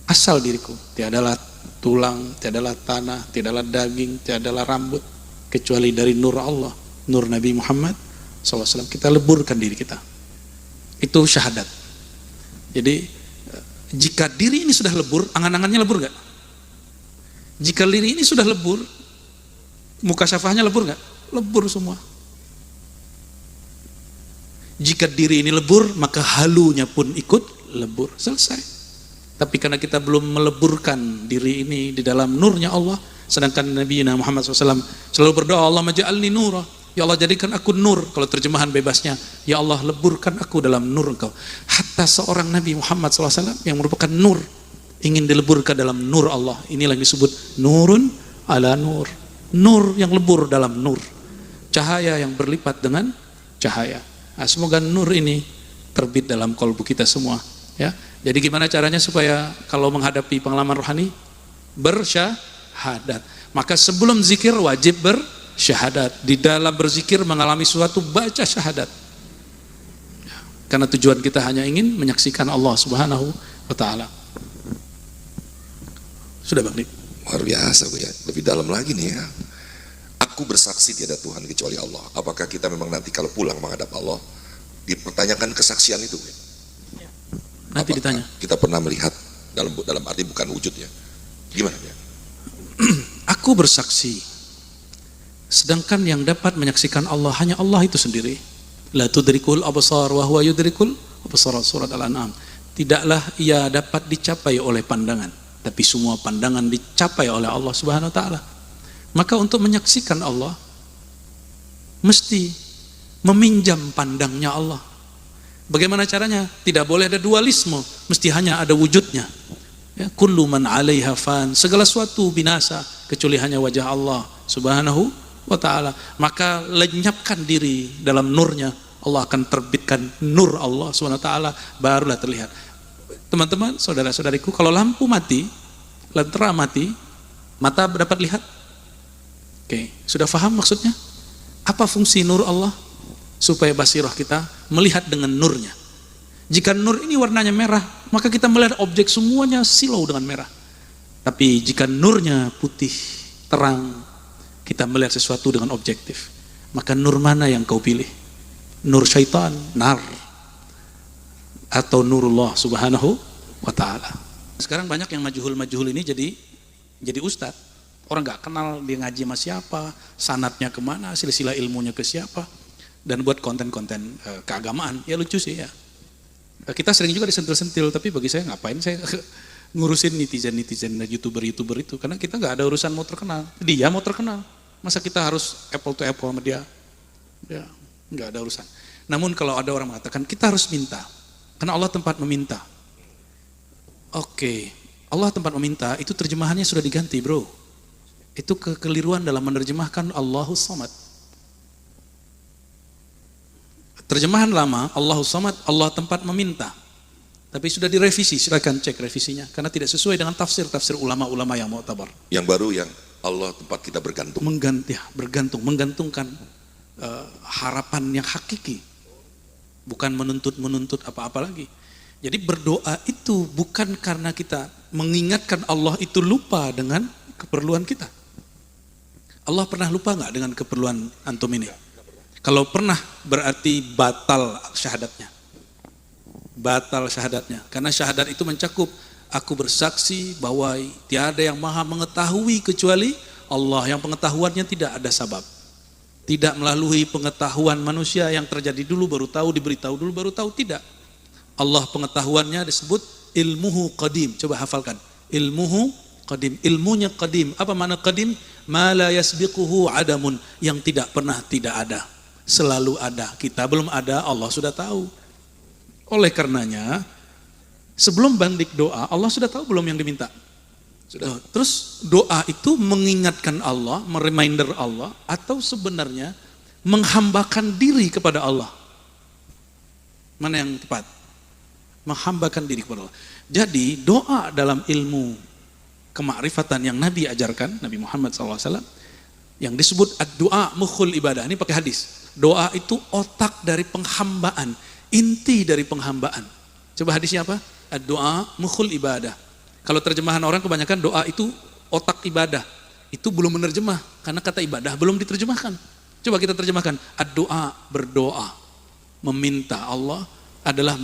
asal diriku. Tiadalah tulang, tiadalah tanah, tiadalah daging, tiadalah rambut, kecuali dari nur Allah, nur Nabi Muhammad SAW. Kita leburkan diri kita. Itu syahadat. Jadi jika diri ini sudah lebur, angan-angannya lebur gak? Jika diri ini sudah lebur, muka syafahnya lebur gak? Lebur semua. Jika diri ini lebur, maka halunya pun ikut lebur. Selesai. Tapi karena kita belum meleburkan diri ini di dalam nurnya Allah, sedangkan Nabi Muhammad SAW selalu berdoa, Allah maj'alni nura, ya Allah jadikan aku nur. Kalau terjemahan bebasnya, ya Allah leburkan aku dalam nur Engkau. Hatta seorang Nabi Muhammad SAW yang merupakan nur, ingin dileburkan dalam nur Allah. Inilah yang disebut nurun ala nur. Nur yang lebur dalam nur. Cahaya yang berlipat dengan cahaya. Nah, semoga nur ini terbit dalam kolbu kita semua. Ya. Jadi gimana caranya supaya kalau menghadapi pengalaman rohani bersyahadat? Maka sebelum zikir wajib bersyahadat. Di dalam berzikir mengalami sesuatu, baca syahadat. Ya. Karena tujuan kita hanya ingin menyaksikan Allah Subhanahu wa Ta'ala. Sudah Bang Dik? Luar biasa Bu ya. Lebih dalam lagi nih ya. Aku bersaksi tiada Tuhan kecuali Allah. Apakah kita memang nanti kalau pulang menghadap Allah dipertanyakan kesaksian itu? Ya. Nanti ditanya. Kita pernah melihat dalam arti bukan wujud ya. Gimana ya? Aku bersaksi, sedangkan yang dapat menyaksikan Allah hanya Allah itu sendiri. La tudrikul absar wa huwa yudrikul absar, surat Al-An'am. Tidaklah ia dapat dicapai oleh pandangan, tapi semua pandangan dicapai oleh Allah Subhanahu wa Ta'ala. Maka untuk menyaksikan Allah mesti meminjam pandangnya Allah. Bagaimana caranya? Tidak boleh ada dualisme, mesti hanya ada wujudnya. Ya, kullu man 'alaiha fan, segala sesuatu binasa kecuali hanya wajah Allah Subhanahu wa Ta'ala. Maka lenyapkan diri dalam nurnya, Allah akan terbitkan nur Allah Subhanahu wa Ta'ala, barulah terlihat. Teman-teman, saudara-saudariku, kalau lampu mati, lentera mati, mata dapat lihat? Oke, sudah paham maksudnya? Apa fungsi nur Allah? Supaya basirah kita melihat dengan nurnya. Jika nur ini warnanya merah, maka kita melihat objek semuanya silau dengan merah. Tapi jika nurnya putih, terang, kita melihat sesuatu dengan objektif. Maka nur mana yang kau pilih? Nur syaitan, nar, atau nurullah Subhanahu wa Ta'ala? Sekarang banyak yang majhul ini jadi ustadz. Orang gak kenal dia ngaji sama siapa, sanatnya kemana, silsilah ilmunya ke siapa, dan buat konten-konten keagamaan. Ya lucu sih ya. Kita sering juga disentil-sentil, tapi bagi saya ngapain saya ngurusin netizen, youtuber itu, karena kita gak ada urusan mau terkenal. Dia mau terkenal, masa kita harus apple to apple sama dia? Ya, gak ada urusan. Namun kalau ada orang mengatakan kita harus minta, karena Allah tempat meminta. Oke, Allah tempat meminta, itu terjemahannya sudah diganti bro. Itu kekeliruan dalam menerjemahkan Allahus Samad. Terjemahan lama, Allahus Samad, Allah tempat meminta. Tapi sudah direvisi, silakan cek revisinya. Karena tidak sesuai dengan tafsir ulama-ulama yang mu'tabar. Yang baru yang Allah tempat kita bergantung. Menggantungkan harapan yang hakiki. Bukan menuntut apa-apa lagi. Jadi berdoa itu bukan karena kita mengingatkan Allah itu lupa dengan keperluan kita. Allah pernah lupa nggak dengan keperluan antum ini? Kalau pernah berarti batal syahadatnya. Batal syahadatnya. Karena syahadat itu mencakup aku bersaksi bahwa tiada yang maha mengetahui kecuali Allah, yang pengetahuannya tidak ada sabab. Tidak melalui pengetahuan manusia yang terjadi dulu baru tahu, diberitahu dulu baru tahu, tidak. Allah pengetahuannya disebut ilmuhu qadim. Coba hafalkan. Ilmuhu qadim. Ilmunya qadim. Apa makna qadim? Ma la yasbiquhu adamun. Yang tidak pernah tidak ada. Selalu ada. Kita belum ada, Allah sudah tahu. Oleh karenanya, sebelum bandik doa, Allah sudah tahu belum yang diminta? Sudah. Terus doa itu mengingatkan Allah, mereminder Allah, atau sebenarnya menghambakan diri kepada Allah? Mana yang tepat? Menghambakan diri kepada Allah. Jadi doa dalam ilmu kemakrifatan yang Nabi ajarkan, Nabi Muhammad SAW, yang disebut ad-doa mukhul ibadah. Ini pakai hadis. Doa itu otak dari penghambaan, inti dari penghambaan. Coba hadisnya apa? Ad-doa mukhul ibadah. Kalau terjemahan orang kebanyakan doa itu otak ibadah. Itu belum menerjemah, karena kata ibadah belum diterjemahkan. Coba kita terjemahkan. Ad-doa, berdoa, meminta Allah adalah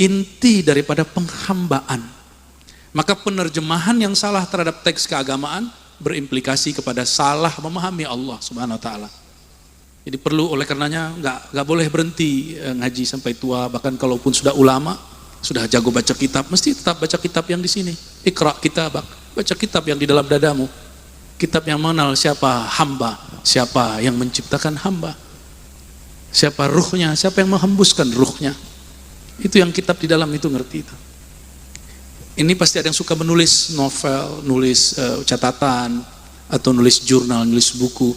inti daripada penghambaan. Maka penerjemahan yang salah terhadap teks keagamaan berimplikasi kepada salah memahami Allah Subhanahu wa taala. Jadi perlu, oleh karenanya nggak boleh berhenti ngaji sampai tua, bahkan kalaupun sudah ulama, sudah jago baca kitab, mesti tetap baca kitab yang di sini. Iqra kitabak, baca kitab yang di dalam dadamu. Kitab yang mengenal siapa hamba, siapa yang menciptakan hamba, siapa ruhnya, siapa yang menghembuskan ruhnya. Itu yang kitab di dalam itu ngerti itu. Ini pasti ada yang suka menulis novel, nulis catatan, atau nulis jurnal, nulis buku.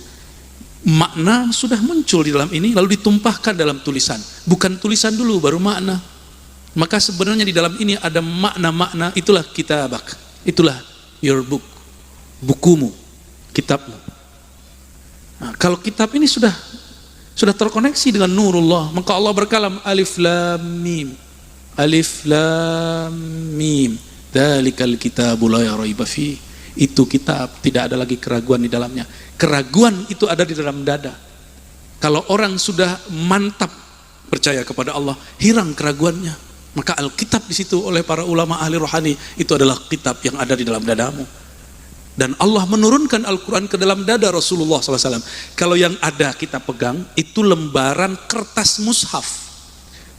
Makna sudah muncul di dalam ini, lalu ditumpahkan dalam tulisan. Bukan tulisan dulu, baru makna. Maka sebenarnya di dalam ini ada makna-makna, itulah kitabak, itulah your book, bukumu, kitabmu. Nah, kalau kitab ini sudah terkoneksi dengan nurullah, maka Allah berkalam alif lam mim, alif lam mim, dzalikal kitabu la raiba fi. Itu kitab, tidak ada lagi keraguan di dalamnya. Keraguan itu ada di dalam dada. Kalau orang sudah mantap percaya kepada Allah, hilang keraguannya. Maka Alkitab di situ oleh para ulama ahli rohani itu adalah kitab yang ada di dalam dadamu. Dan Allah menurunkan Al-Quran ke dalam dada Rasulullah SAW. Kalau yang ada kita pegang itu lembaran kertas mushaf,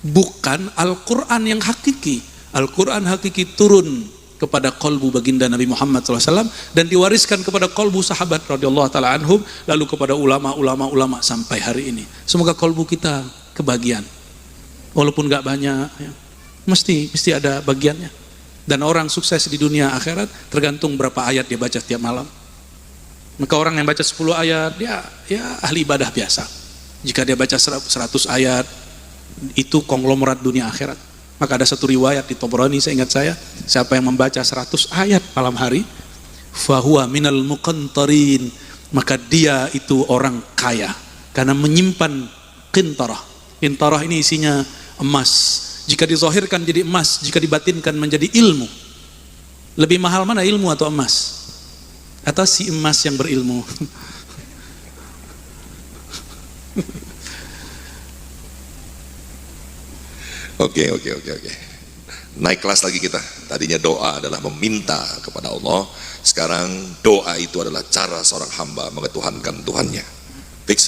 bukan Al-Quran yang hakiki. Al-Quran hakiki turun kepada kolbu baginda Nabi Muhammad SAW dan diwariskan kepada kolbu sahabat radhiyallahu taala anhum, lalu kepada ulama sampai hari ini. Semoga kolbu kita kebagian, walaupun gak banyak ya. Mesti ada bagiannya. Dan orang sukses di dunia akhirat tergantung berapa ayat dia baca setiap malam. Maka orang yang baca 10 ayat dia ya ahli ibadah biasa. Jika dia baca 100 ayat, itu konglomerat dunia akhirat. Maka ada satu riwayat di Tabrani, saya ingat siapa yang membaca 100 ayat malam hari, fahuwa minal muqantarin, maka dia itu orang kaya karena menyimpan qintarah. Qintarah ini isinya emas. Jika dizahirkan jadi emas, jika dibatinkan menjadi ilmu. Lebih mahal mana, ilmu atau emas? Atau si emas yang berilmu? Oke. Naik kelas lagi kita. Tadinya doa adalah meminta kepada Allah. Sekarang doa itu adalah cara seorang hamba mengetuhankan Tuhannya. Fix?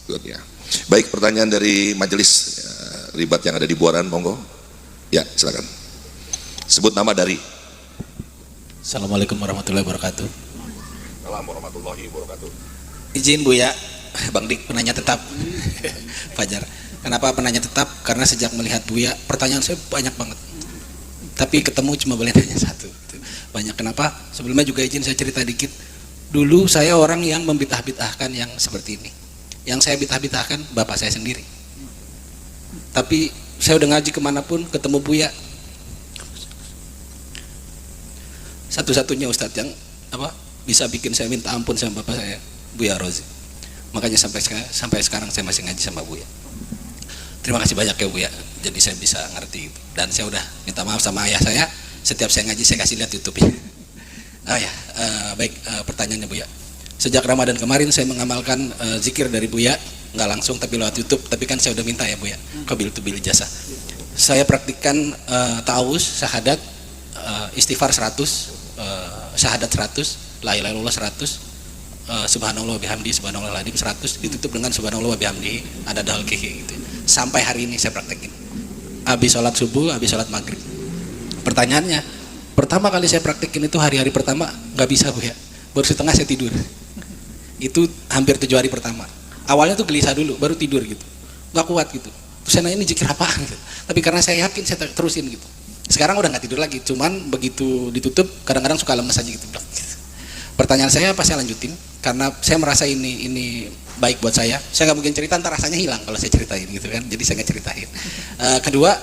Good ya. Baik, pertanyaan dari majelis ribat yang ada di Buaran, monggo. Ya, silakan. Sebut nama dari. Assalamualaikum warahmatullahi wabarakatuh. Assalamualaikum warahmatullahi wabarakatuh. Izin Bu ya, Bang Dik, penanya tetap. Fajar. Kenapa penanya tetap? Karena sejak melihat Buya, pertanyaan saya banyak banget. Tapi ketemu cuma boleh nanya satu. Banyak. Kenapa? Sebelumnya juga izin saya cerita dikit. Dulu saya orang yang membitah-bitahkan yang seperti ini. Yang saya bitah-bitahkan bapak saya sendiri. Tapi saya udah ngaji kemanapun ketemu Buya, satu-satunya Ustadz yang bisa bikin saya minta ampun sama bapak saya, Buya Rozi. Makanya sampai sekarang saya masih ngaji sama Buya. Terima kasih banyak ya Buya. Jadi saya bisa ngerti itu. Dan saya udah minta maaf sama ayah saya. Setiap saya ngaji saya kasih lihat YouTube-nya. Baik, pertanyaannya Buya. Sejak Ramadan kemarin saya mengamalkan zikir dari Buya, nggak langsung tapi lewat YouTube, tapi kan saya udah minta ya Buya, qabil tu bil jasa. Saya praktikkan ta'awuz, syahadat, istighfar 100, syahadat 100, la ilaha illallah 100, subhanallah wa bihamdi, subhanallah aladzim 100, ditutup dengan subhanallah wa bihamdi ada dalkihi gitu. Sampai hari ini saya praktekin. Habis sholat subuh, habis sholat maghrib. Pertanyaannya, pertama kali saya praktekin itu hari-hari pertama nggak bisa Bu ya. Baru setengah saya tidur. Itu hampir 7 hari pertama. Awalnya tuh gelisah dulu, baru tidur gitu. Nggak kuat gitu. Terus saya nanya ini zikir apaan gitu. Tapi karena saya yakin saya terusin gitu. Sekarang udah nggak tidur lagi, cuman begitu ditutup kadang-kadang suka lemes aja gitu. Pertanyaan saya apa saya lanjutin? Karena saya merasa ini baik buat saya nggak mungkin cerita, ntar rasanya hilang kalau saya ceritain gitu kan, jadi saya nggak ceritain. Kedua,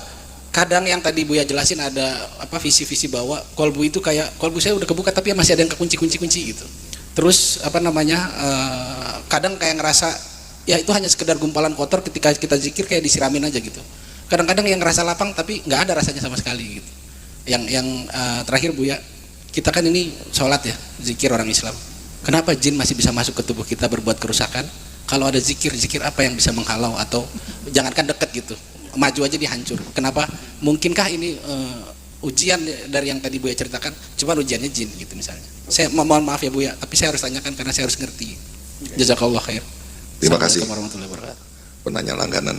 kadang yang tadi Buya jelasin ada visi-visi bahwa kolbu itu kayak kolbu saya udah kebuka tapi masih ada yang kekunci gitu. Terus kadang kayak ngerasa ya itu hanya sekedar gumpalan kotor, ketika kita zikir kayak disiramin aja gitu. Kadang-kadang yang ngerasa lapang tapi nggak ada rasanya sama sekali gitu. Yang terakhir Buya, kita kan ini sholat ya, zikir orang Islam. Kenapa jin masih bisa masuk ke tubuh kita berbuat kerusakan? Kalau ada zikir apa yang bisa menghalau atau jangankan deket gitu, maju aja dihancur. Kenapa? Mungkinkah ini ujian dari yang tadi Buya ceritakan? Cuman ujiannya jin gitu misalnya. Saya mohon maaf ya Buya, tapi saya harus tanyakan karena saya harus ngerti. Jazakallah khair. Terima kasih. Warahmatullahi wabarakatuh. Penanya langganan.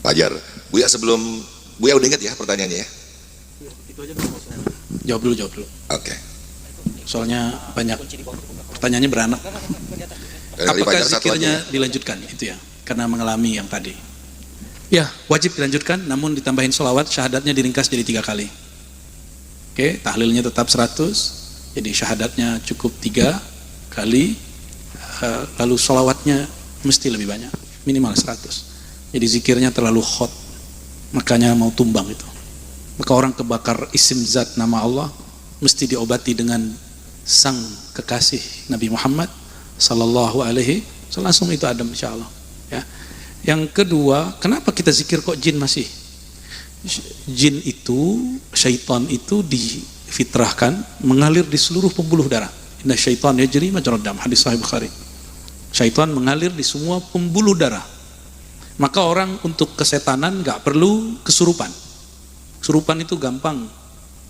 Fajar. Buya sebelum Buya udah ingat ya pertanyaannya ya? Itu aja dulu. Jawab dulu. Oke. Soalnya banyak pertanyaannya beranak. Apakah zikirnya dilanjutkan? Itu ya, karena mengalami yang tadi. Ya, wajib dilanjutkan, namun ditambahin sholawat, syahadatnya diringkas jadi 3 kali. Oke, tahlilnya tetap 100, jadi syahadatnya cukup 3 kali, lalu sholawatnya mesti lebih banyak, minimal 100. Jadi zikirnya terlalu hot, makanya mau tumbang itu. Maka orang kebakar isim zat nama Allah mesti diobati dengan sang kekasih Nabi Muhammad sallallahu alaihi wasallam, langsung itu adem insyaallah ya. Yang kedua, kenapa kita zikir kok jin masih? Jin itu, syaitan itu difitrahkan mengalir di seluruh pembuluh darah. Inna syaitan yajri majrad dam, hadis sahih Bukhari. Syaitan mengalir di semua pembuluh darah. Maka orang untuk kesetanan nggak perlu kesurupan. Kesurupan itu gampang.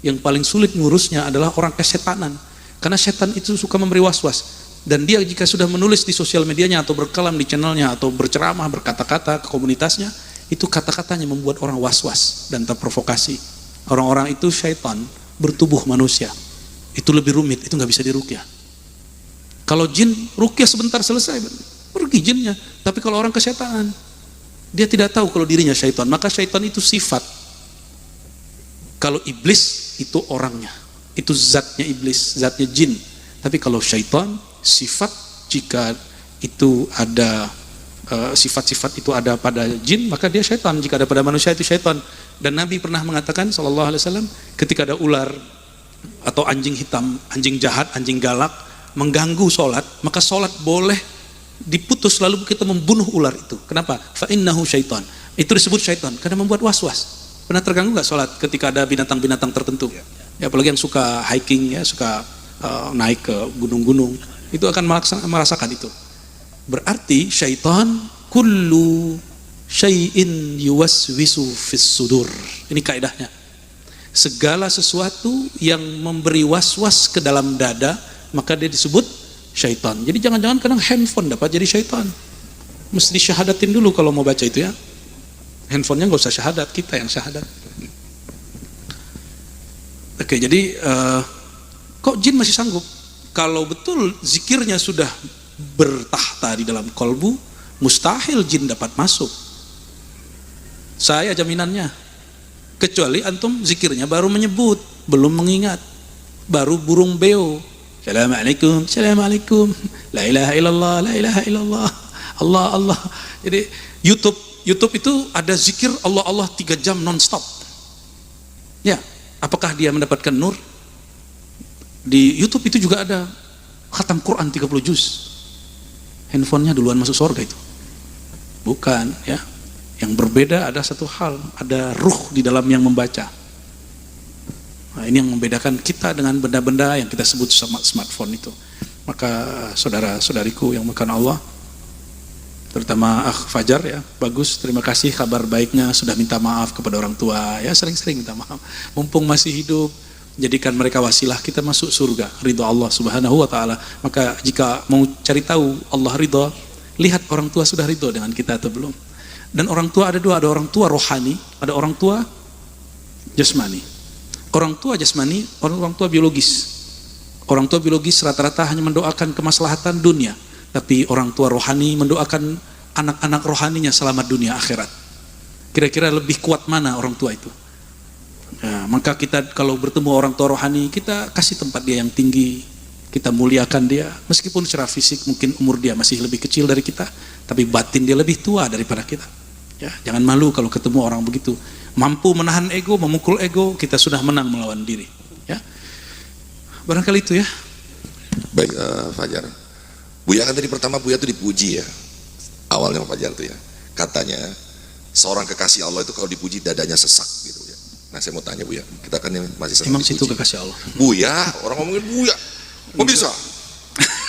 Yang paling sulit ngurusnya adalah orang kesetanan. Karena setan itu suka memberi was-was. Dan dia jika sudah menulis di sosial medianya atau berkalam di channelnya atau berceramah, berkata-kata ke komunitasnya, itu kata-katanya membuat orang was-was dan terprovokasi. Orang-orang itu syaitan bertubuh manusia. Itu lebih rumit, itu nggak bisa diruqyah. Kalau jin, ruqyah sebentar selesai, pergi jinnya. Tapi kalau orang kesetanan, dia tidak tahu kalau dirinya syaitan. Maka syaitan itu sifat. Kalau iblis itu orangnya, itu zatnya iblis, zatnya jin. Tapi kalau syaitan, sifat jika itu ada sifat-sifat itu ada pada jin, maka dia syaitan. Jika ada pada manusia itu syaitan. Dan Nabi pernah mengatakan sallallahu alaihi wasallam, ketika ada ular atau anjing hitam, anjing jahat, anjing galak mengganggu sholat, maka sholat boleh diputus lalu kita membunuh ular itu. Kenapa? Fa innahu syaitan. Itu disebut syaitan karena membuat was-was. Pernah terganggu nggak sholat ketika ada binatang-binatang tertentu? Ya, apalagi yang suka hiking ya, suka naik ke gunung-gunung, itu akan merasakan itu. Berarti syaitan kullu syai'in yuwaswisu fis sudur. Ini kaidahnya. Segala sesuatu yang memberi was-was ke dalam dada, maka dia disebut syaitan. Jadi jangan-jangan kadang handphone dapat jadi syaitan. Mesti syahadatin dulu kalau mau baca itu ya. Handphonenya nggak usah syahadat, kita yang syahadat. Oke, jadi kok jin masih sanggup? Kalau betul zikirnya sudah bertahta di dalam kolbu, mustahil jin dapat masuk. Saya jaminannya. Kecuali antum zikirnya baru menyebut, belum mengingat. Baru burung beo. Assalamualaikum, assalamualaikum. La ilaha illallah, la ilaha illallah. Allah, Allah. Jadi YouTube itu ada zikir Allah Allah 3 jam non-stop. Ya, apakah dia mendapatkan nur? Di YouTube itu juga ada khatam Quran 30 juz. Handphonenya duluan masuk surga itu. Bukan, ya. Yang berbeda ada satu hal, ada ruh di dalam yang membaca. Nah, ini yang membedakan kita dengan benda-benda yang kita sebut smartphone itu. Maka saudara-saudariku yang makan Allah, terutama Fajar ya, bagus, terima kasih kabar baiknya, sudah minta maaf kepada orang tua ya, sering-sering minta maaf, mumpung masih hidup, jadikan mereka wasilah kita masuk surga, ridha Allah subhanahu wa ta'ala. Maka jika mau cari tahu Allah ridha, lihat orang tua sudah ridha dengan kita atau belum. Dan orang tua ada dua, ada orang tua rohani, ada orang tua jasmani. Orang tua jasmani, orang tua biologis. Orang tua biologis rata-rata hanya mendoakan kemaslahatan dunia, tapi orang tua rohani mendoakan anak-anak rohaninya selamat dunia akhirat. Kira-kira lebih kuat mana orang tua itu? Ya, maka kita kalau bertemu orang tua rohani, kita kasih tempat dia yang tinggi, kita muliakan dia, meskipun secara fisik mungkin umur dia masih lebih kecil dari kita, tapi batin dia lebih tua daripada kita. Ya, jangan malu kalau ketemu orang begitu. Mampu menahan ego, memukul ego, kita sudah menang melawan diri. Ya, barangkali itu ya. Baik, Fajar. Buya kan tadi pertama Buya itu dipuji ya, awalnya Fajar itu ya. Katanya seorang kekasih Allah itu kalau dipuji dadanya sesak gitu ya. Nah saya mau tanya Buya, kita kan masih sering Emang dipuji. situ kekasih Allah. Buya, orang ngomongin Buya. Pemirsa,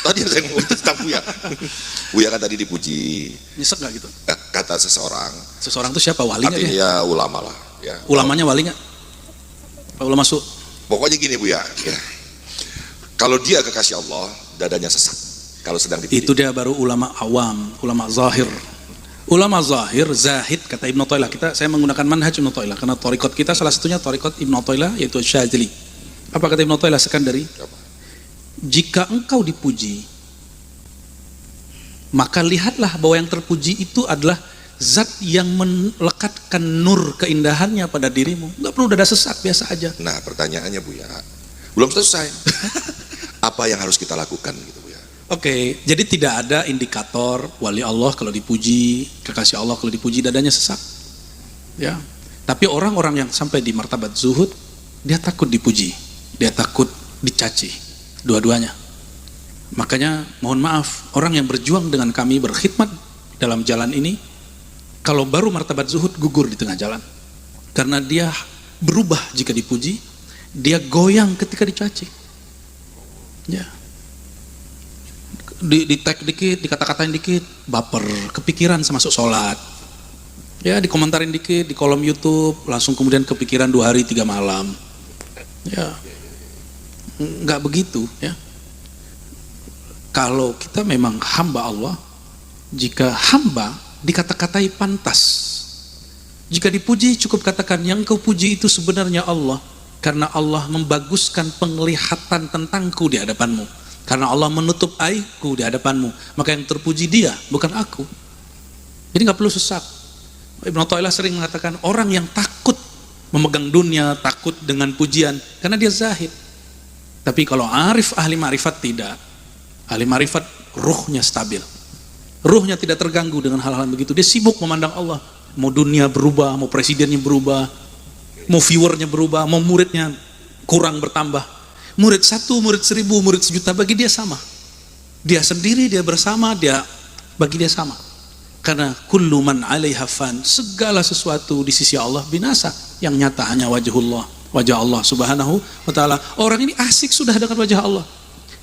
tadi saya ngomongin tentang Buya. Buya kan tadi dipuji. Nyesek gak gitu? Kata seseorang. Seseorang itu siapa? Walinya Artinya ya? ya ulama lah. Ya. Ulamanya wali gak? Ulama masuk. Pokoknya gini Buya. Ya. Kalau dia kekasih Allah, dadanya sesak. Kalau sedang dipuji. Itu dia baru ulama awam, ulama zahir. Ulama zahir, zahid, kata Ibn Athaillah. Saya menggunakan manhaj Ibn Athaillah, karena tarikot kita salah satunya tarikot Ibn Athaillah, yaitu Syadzili. Apa kata Ibn Athaillah sekandari? Jika engkau dipuji, maka lihatlah bahwa yang terpuji itu adalah zat yang melekatkan nur keindahannya pada dirimu. Enggak perlu dada sesak, biasa aja. Nah pertanyaannya Buya, belum selesai. Apa yang harus kita lakukan gitu Buya? Oke, jadi tidak ada indikator wali Allah kalau dipuji, kekasih Allah kalau dipuji dadanya sesak. Ya. Tapi orang-orang yang sampai di martabat zuhud, dia takut dipuji, dia takut dicaci, dua-duanya. Makanya mohon maaf, orang yang berjuang dengan kami berkhidmat dalam jalan ini, kalau baru martabat zuhud gugur di tengah jalan. Karena dia berubah jika dipuji, dia goyang ketika dicaci. Ya. Di-tag dikit, dikata-katain dikit, baper, kepikiran semasuk sholat. Ya, dikomentarin dikit di kolom YouTube, langsung kemudian kepikiran 2 hari 3 malam. Ya, nggak begitu ya. Kalau kita memang hamba Allah, jika hamba dikata-katai pantas, jika dipuji cukup katakan yang kau puji itu sebenarnya Allah, karena Allah membaguskan penglihatan tentangku di hadapanmu. Karena Allah menutup aibku di hadapanmu, maka yang terpuji dia, bukan aku. Jadi nggak perlu sesak. Ibn Athaillah sering mengatakan orang yang takut memegang dunia, takut dengan pujian, karena dia zahid. Tapi kalau arif ahli ma'rifat tidak. Ahli ma'rifat ruhnya stabil, ruhnya tidak terganggu dengan hal-hal begitu. Dia sibuk memandang Allah. Mau dunia berubah, mau presidennya berubah, mau viewernya berubah, mau muridnya kurang bertambah. Murid 1, murid 1000, murid 1.000.000 bagi dia sama. Dia sendiri, dia bersama, bagi dia sama. Karena kullu man 'alaiha fan, segala sesuatu di sisi Allah binasa. Yang nyata hanya wajhullah, wajah Allah subhanahu wa ta'ala. Orang ini asik sudah dengan wajah Allah.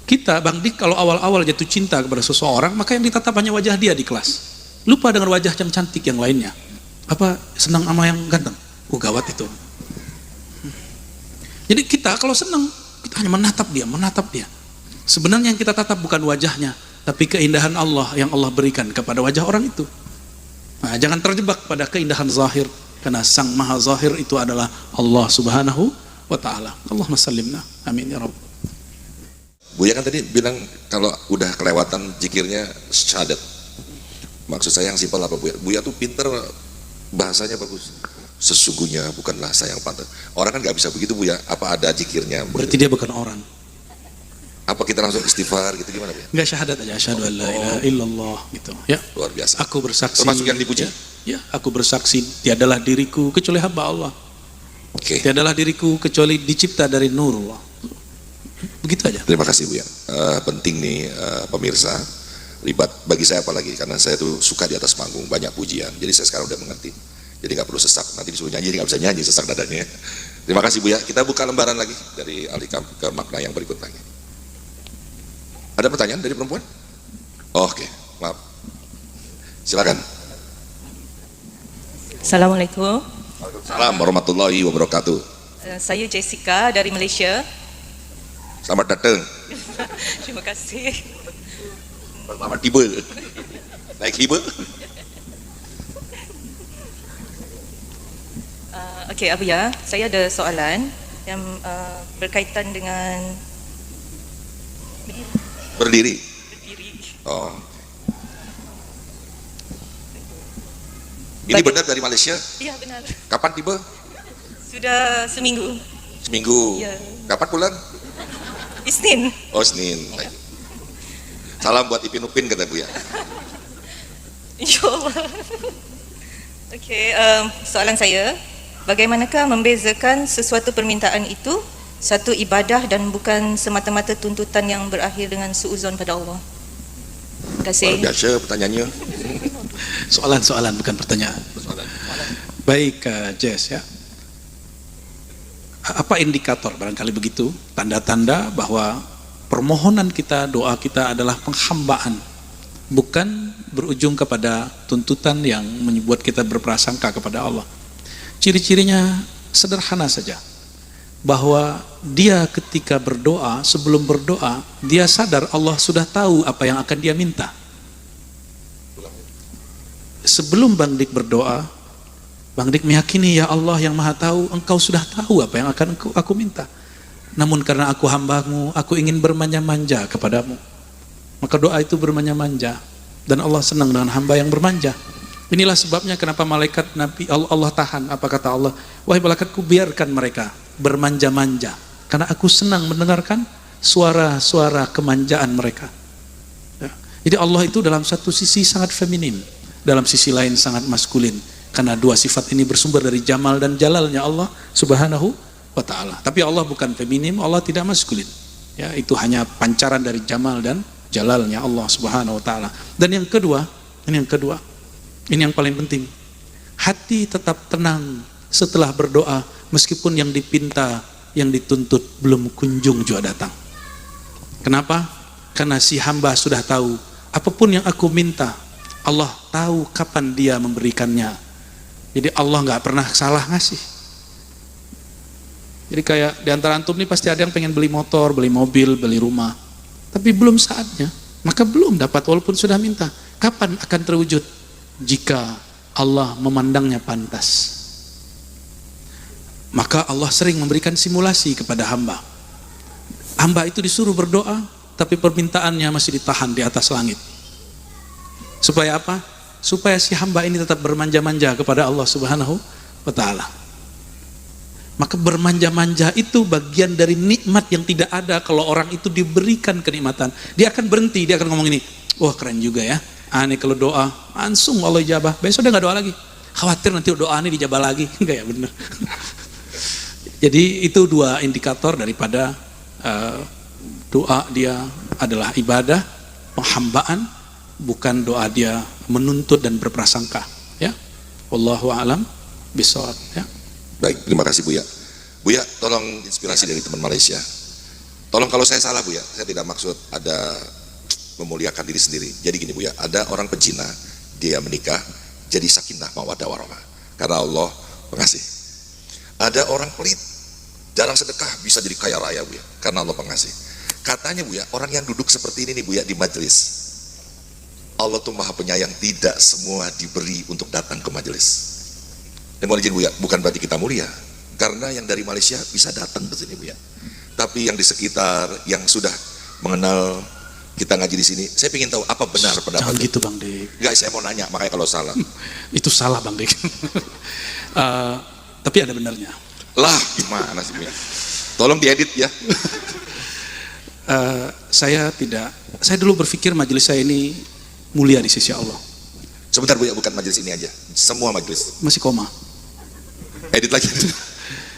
Kita Bang Dik kalau awal-awal jatuh cinta kepada seseorang, maka yang ditatap hanya wajah dia di kelas. Lupa dengan wajah yang cantik yang lainnya. Apa senang sama yang ganteng? Gawat itu. Jadi kita kalau senang, kita hanya menatap dia. Sebenarnya yang kita tatap bukan wajahnya, tapi keindahan Allah yang Allah berikan kepada wajah orang itu. Nah, jangan terjebak pada keindahan zahir, karena sang maha zahir itu adalah Allah subhanahu wa ta'ala. Allahumma sallimna, amin ya Rabb. Buya kan tadi bilang kalau udah kelewatan zikirnya syahadat. Maksud saya yang simpel apa Buya? Buya tuh pinter, bahasanya bagus. Sesungguhnya bukanlah saya yang pantas. Orang kan nggak bisa begitu Buya. Apa ada zikirnya? Berarti dia bukan orang. Apa kita langsung istighfar gitu gimana Buya? Enggak, syahadat aja, asyhadu an la ilaha illallah gitu. Ya. Luar biasa. Aku bersaksi. Termasuk yang dipuji. Ya, aku bersaksi tiadalah diriku kecuali hamba Allah. Oke. Tiadalah diriku kecuali dicipta dari nurullah. Begitu aja. Terima kasih Buya. Penting nih pemirsa. Ribat bagi saya apalagi karena saya tuh suka di atas panggung, banyak pujian. Jadi saya sekarang udah mengerti. Jadi nggak perlu sesak. Nanti disuruh nyanyi nggak bisa nyanyi, sesak dadanya. Terima kasih Buya. Kita buka lembaran lagi dari Al-Hikam ke makna yang berikut lagi. Ada pertanyaan dari perempuan? Oh, oke, maaf. Silakan. Assalamualaikum. Waalaikumsalam warahmatullahi wabarakatuh. Saya Jessica dari Malaysia. Selamat datang. Terima kasih. Selamat tiba. Naik tiba. Okey, Abuya, saya ada soalan yang berkaitan dengan Berdiri. berdiri. Oh. Ini benar dari Malaysia? Ya, benar. Kapan tiba? Sudah seminggu. Seminggu. Ya. Kapan pulang? Isnin. Oh, Senin. Baik. Salam buat Ipin Upin kata Buya. InsyaAllah. Okey, soalan saya, bagaimanakah membezakan sesuatu permintaan itu satu ibadah dan bukan semata-mata tuntutan yang berakhir dengan suuzon pada Allah? Terima kasih. Luar biasa pertanyaannya. Soalan-soalan bukan pertanyaan. Baik, Jess ya. Apa indikator barangkali begitu, tanda-tanda bahwa permohonan kita, doa kita adalah penghambaan, bukan berujung kepada tuntutan yang membuat kita berprasangka kepada Allah. Ciri-cirinya sederhana saja, bahwa dia ketika berdoa, sebelum berdoa, dia sadar Allah sudah tahu apa yang akan dia minta. Sebelum Bang Dik berdoa, Bang Dik meyakini, ya Allah yang maha tahu, engkau sudah tahu apa yang akan aku minta. Namun karena aku hambamu, aku ingin bermanja-manja kepadamu. Maka doa itu bermanja-manja. Dan Allah senang dengan hamba yang bermanja. Inilah sebabnya kenapa malaikat Nabi Allah tahan. Apa kata Allah? Wahai malaikatku, biarkan mereka bermanja-manja. Karena aku senang mendengarkan suara-suara kemanjaan mereka. Ya. Jadi Allah itu dalam satu sisi sangat feminim, dalam sisi lain sangat maskulin. Karena dua sifat ini bersumber dari jamal dan jalalnya Allah subhanahu wa ta'ala. Tapi Allah bukan feminim, Allah tidak maskulin. Ya, itu hanya pancaran dari jamal dan jalalnya Allah subhanahu wa ta'ala. Dan yang kedua, ini yang paling penting. Hati tetap tenang setelah berdoa, meskipun yang dipinta, yang dituntut belum kunjung juga datang. Kenapa? Karena si hamba sudah tahu, apapun yang aku minta, Allah tahu kapan dia memberikannya. Jadi Allah nggak pernah salah ngasih. Jadi kayak di antara antum nih pasti ada yang pengen beli motor, beli mobil, beli rumah, tapi belum saatnya, maka belum dapat walaupun sudah minta. Kapan akan terwujud? Jika Allah memandangnya pantas. Maka Allah sering memberikan simulasi kepada hamba. Hamba itu disuruh berdoa, tapi permintaannya masih ditahan di atas langit. Supaya apa? Supaya si hamba ini tetap bermanja-manja kepada Allah subhanahu wa ta'ala. Maka bermanja-manja itu bagian dari nikmat yang tidak ada kalau orang itu diberikan kenikmatan. Dia akan berhenti, dia akan ngomong ini, wah keren juga ya, ini kalau doa langsung Allah ijabah, besok dia gak doa lagi, khawatir nanti doa ini dijabah lagi. Enggak ya, benar. Jadi itu dua indikator daripada doa dia adalah ibadah, penghambaan, bukan doa dia menuntut dan berprasangka. Ya, wallahu a'lam bishawab. Ya. Baik, terima kasih Buya. Buya, tolong inspirasi dari teman Malaysia. Tolong kalau saya salah Buya, saya tidak maksud ada memuliakan diri sendiri. Jadi gini Buya, ada orang pezina, dia menikah, jadi sakinah mawaddah warahmah. Karena Allah pengasih. Ada orang pelit, jarang sedekah, bisa jadi kaya raya Buya, karena Allah pengasih. Katanya Buya, orang yang duduk seperti ini nih Buya di majelis, Allah tuh maha penyayang, tidak semua diberi untuk datang ke majelis. Dan mohon izin Buya, bukan berarti kita mulia, karena yang dari Malaysia bisa datang ke sini Buya. Tapi yang di sekitar, yang sudah mengenal kita ngaji di sini, saya ingin tahu apa benar pendapat. Jangan gitu Bang Dik. Enggak, saya mau nanya, makanya kalau salah. Itu salah Bang Dik. Tapi ada benarnya. Lah, gimana sih Buya? Tolong diedit ya. Saya dulu berpikir majelis saya ini mulia di sisi Allah. Sebentar Buya, bukan majelis ini aja, semua majelis. Masih koma. Edit lagi.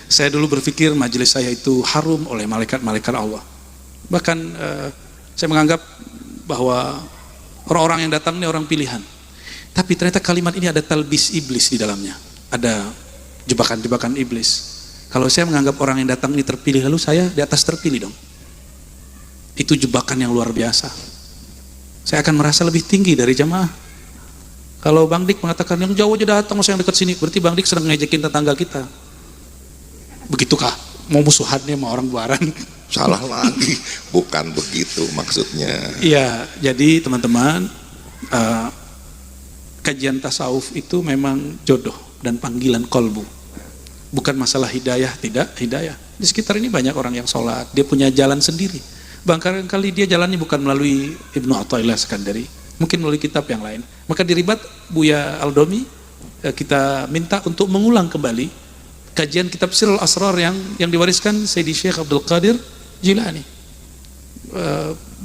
Saya dulu berpikir majelis saya itu harum oleh malaikat-malaikat Allah. Bahkan saya menganggap bahwa orang-orang yang datang ini orang pilihan. Tapi ternyata kalimat ini ada talbis iblis di dalamnya. Ada jebakan-jebakan iblis. Kalau saya menganggap orang yang datang ini terpilih, lalu saya di atas terpilih dong. itu jebakan yang luar biasa. Saya akan merasa lebih tinggi dari jamaah. Kalau Bang Dik mengatakan yang jauh aja datang, yang dekat sini, berarti Bang Dik sedang ngejekin tetangga kita. Begitukah? Mau musuhannya sama orang luaran? Salah lagi, bukan begitu maksudnya. Iya, jadi teman-teman, kajian tasawuf itu memang jodoh dan panggilan kolbu. Bukan masalah hidayah, tidak hidayah. Di sekitar ini banyak orang yang sholat, dia punya jalan sendiri. Barangkali dia jalannya bukan melalui Ibnu Athaillah Sekandari, mungkin melalui kitab yang lain. Maka di Ribat Buya Aldomi kita minta untuk mengulang kembali kajian kitab Sirrul Asrar yang diwariskan Sayyidi Syekh Abdul Qadir Jilani.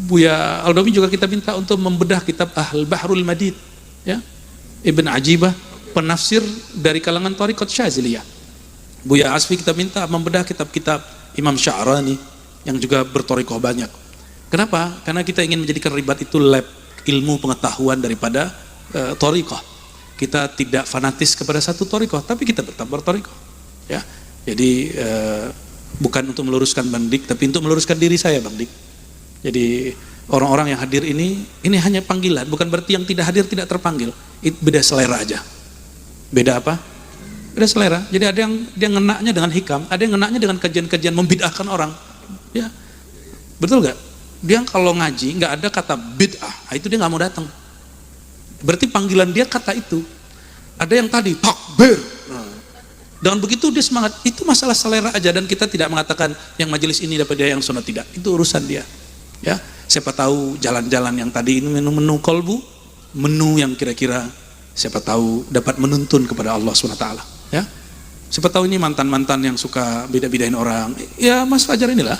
Buya Aldomi juga kita minta untuk membedah kitab Al-Bahrul Madid, ya, Ibn Ajibah, penafsir dari kalangan Thariqat Syaziliyah. Buya Asfi kita minta membedah kitab-kitab Imam Sya'rani yang juga berthariqah banyak. Kenapa? Karena kita ingin menjadikan Ribat itu lab ilmu pengetahuan daripada thariqah. Kita tidak fanatis kepada satu thariqah, tapi kita tetap berthariqah. Ya, jadi bukan untuk meluruskan Bang Dik, tapi untuk meluruskan diri saya, Bang Dik. Jadi orang-orang yang hadir ini hanya panggilan, bukan berarti yang tidak hadir tidak terpanggil. Itu beda selera aja. Beda apa? Beda selera. Jadi ada yang dia ngenaknya dengan hikam, ada yang ngenaknya dengan kajian-kajian membid'ahkan orang. Ya, betul nggak? Dia kalau ngaji nggak ada kata bid'ah, itu dia nggak mau datang. Berarti panggilan dia kata itu. Ada yang tadi takbir. Dengan begitu dia semangat. Itu masalah selera aja, dan kita tidak mengatakan yang majelis ini dapat dia, yang sunnah tidak. Itu urusan dia. Ya, siapa tahu jalan-jalan yang tadi ini menu kolbu, menu yang kira-kira siapa tahu dapat menuntun kepada Allah SWT. Ya, siapa tahu ini mantan-mantan yang suka beda-bedain orang. Ya, Mas Fajar inilah.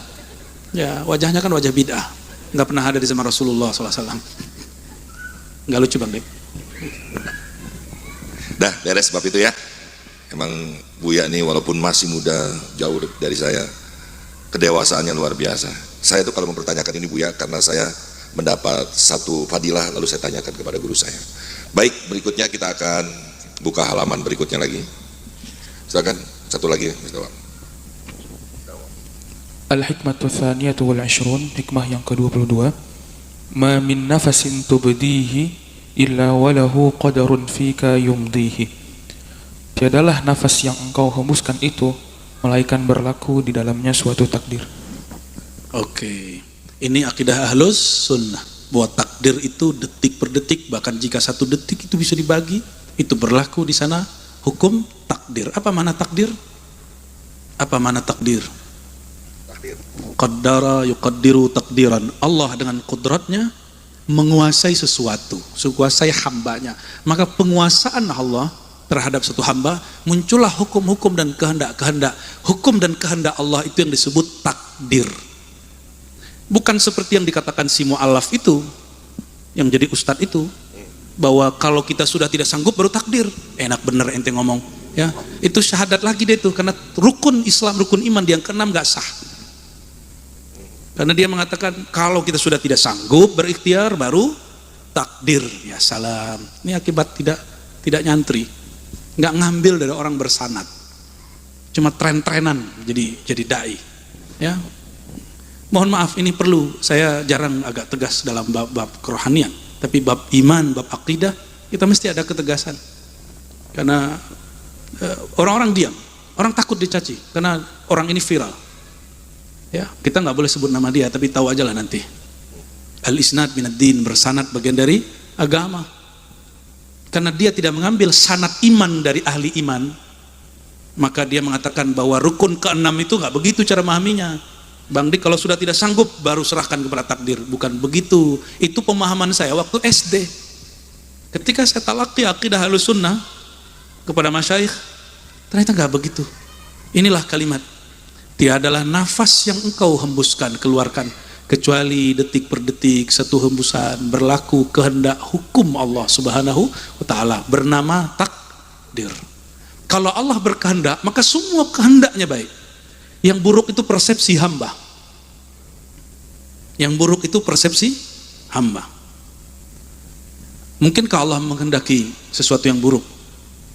Ya, wajahnya kan wajah bid'ah, nggak pernah ada di zaman Rasulullah SAW. Nggak lucu Bang Dik. Dah beres bab itu ya. Emang Buya nih walaupun masih muda, jauh dari saya, kedewasaannya luar biasa. Saya tuh kalau mempertanyakan ini Buya, karena saya mendapat satu fadilah, lalu saya tanyakan kepada guru saya. Baik, berikutnya kita akan buka halaman berikutnya lagi. Silakan, satu lagi. Al-hikmatu tsaniyatu wal 'ishrun, hikmah yang ke-22. Ma min nafasin tubdihi illa walahu qadarun fika yumdihi. Tiadalah nafas yang engkau hembuskan itu melainkan berlaku di dalamnya suatu takdir. Oke, ini akidah Ahlus Sunnah, bahwa takdir itu detik per detik, bahkan jika satu detik itu bisa dibagi, itu berlaku di sana hukum takdir. Apa makna takdir? Apa makna takdir? Qaddara yuqaddiru takdiran. Allah dengan kudratnya menguasai sesuatu, menguasai hambanya. Maka penguasaan Allah terhadap satu hamba, muncullah hukum-hukum dan kehendak-kehendak. Hukum dan kehendak Allah itu yang disebut takdir. Bukan seperti yang dikatakan si mu'allaf itu, yang jadi ustadz itu, bahwa kalau kita sudah tidak sanggup baru takdir. Enak bener ente ngomong, ya. Itu syahadat lagi deh itu, karena rukun Islam, rukun iman yang keenam gak sah. Karena dia mengatakan kalau kita sudah tidak sanggup berikhtiar baru takdir. Ya salam. Ini akibat tidak nyantri, nggak ngambil dari orang bersanad, cuma tren-trenan jadi dai. Ya, mohon maaf, ini perlu, saya jarang agak tegas dalam bab kerohanian, tapi bab iman, bab akidah kita mesti ada ketegasan. Karena orang-orang diam, orang takut dicaci karena orang ini viral. Ya, kita nggak boleh sebut nama dia, tapi tahu aja lah nanti. Al-isnad minad din, bersanad bagian dari agama. Karena dia tidak mengambil sanad iman dari ahli iman, maka dia mengatakan bahwa rukun keenam itu nggak begitu cara memahaminya. Bang Dik, kalau sudah tidak sanggup baru serahkan kepada takdir. Bukan begitu. Itu pemahaman saya waktu SD. Ketika saya talaqi akidah Ahlus Sunnah kepada masyayikh, ternyata nggak begitu. Inilah kalimat. Tiadalah nafas yang engkau hembuskan, keluarkan, kecuali detik per detik satu hembusan berlaku kehendak hukum Allah Subhanahu wa ta'ala, bernama takdir. Kalau Allah berkehendak, maka semua kehendaknya baik. Yang buruk itu persepsi hamba. Yang buruk itu persepsi hamba. Mungkinkah Allah menghendaki sesuatu yang buruk?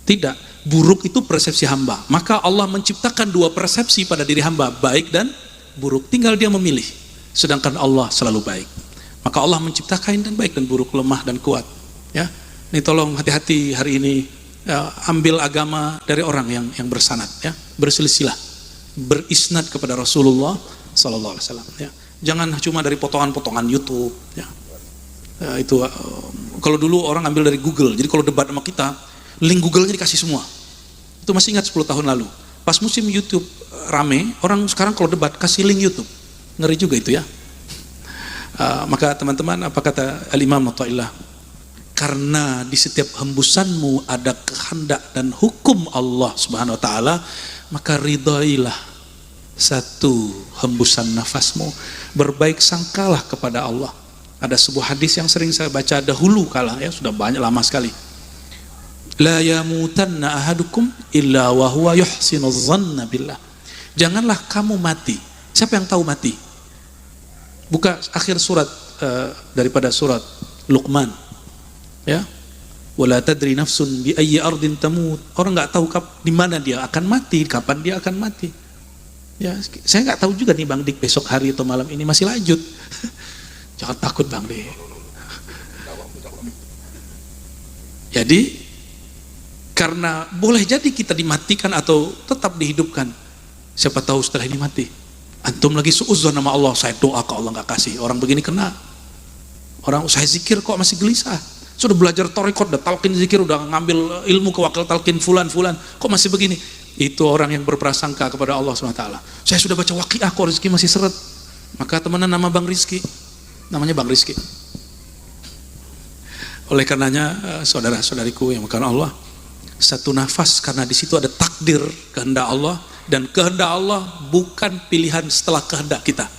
Tidak. Buruk itu persepsi hamba. Maka Allah menciptakan dua persepsi pada diri hamba, baik dan buruk. Tinggal dia memilih. sedangkan Allah selalu baik. Maka Allah menciptakan dan baik dan buruk, lemah dan kuat. Ya, ini tolong hati-hati hari ini, ambil agama dari orang yang bersanad, ya, bersilsilah, berisnad kepada Rasulullah Sallallahu Alaihi Wasallam. Ya, jangan cuma dari potongan-potongan YouTube. Ya, itu kalau dulu orang ambil dari Google, jadi kalau debat sama kita, link Google-nya dikasih semua. Itu masih ingat 10 tahun lalu. Pas musim YouTube rame, orang sekarang kalau debat kasih link YouTube, ngeri juga itu ya. Maka teman-teman, apa kata Al-Imam Athaillah? Karena di setiap hembusanmu ada kehendak dan hukum Allah Subhanahu wa taala, maka ridailah satu hembusan nafasmu, berbaik sangkalah kepada Allah. Ada sebuah hadis yang sering saya baca dahulu kala, ya sudah banyak lama sekali. La yamutanna ahadukum illa wa huwa yuhsinu dhanna billah. Janganlah kamu mati. Siapa yang tahu mati? Buka akhir surat daripada surat Luqman, ya, wala tadri nafsun bi ayyi ardin tamut. Orang nggak tahu di mana dia akan mati, kapan dia akan mati. Ya, saya nggak tahu juga nih Bang Dik besok hari atau malam ini masih lanjut. Jangan takut Bang Dik. Jadi karena boleh jadi kita dimatikan atau tetap dihidupkan. Siapa tahu setelah ini mati. Antum lagi suudzon nama Allah, saya doa ke Allah nggak kasih, orang begini kena. Orang saya zikir kok masih gelisah. Sudah belajar thariqat, udah talqin zikir, udah ngambil ilmu ke wakil talqin fulan, kok masih begini? Itu orang yang berprasangka kepada Allah SWT. Saya sudah baca waqiah kok rezeki masih seret. Maka temenan nama Bang Rizki, namanya Bang Rizki. Oleh karenanya saudara-saudariku yang makan Allah, satu nafas, karena di situ ada takdir kehendak Allah, dan kehendak Allah bukan pilihan setelah kehendak kita.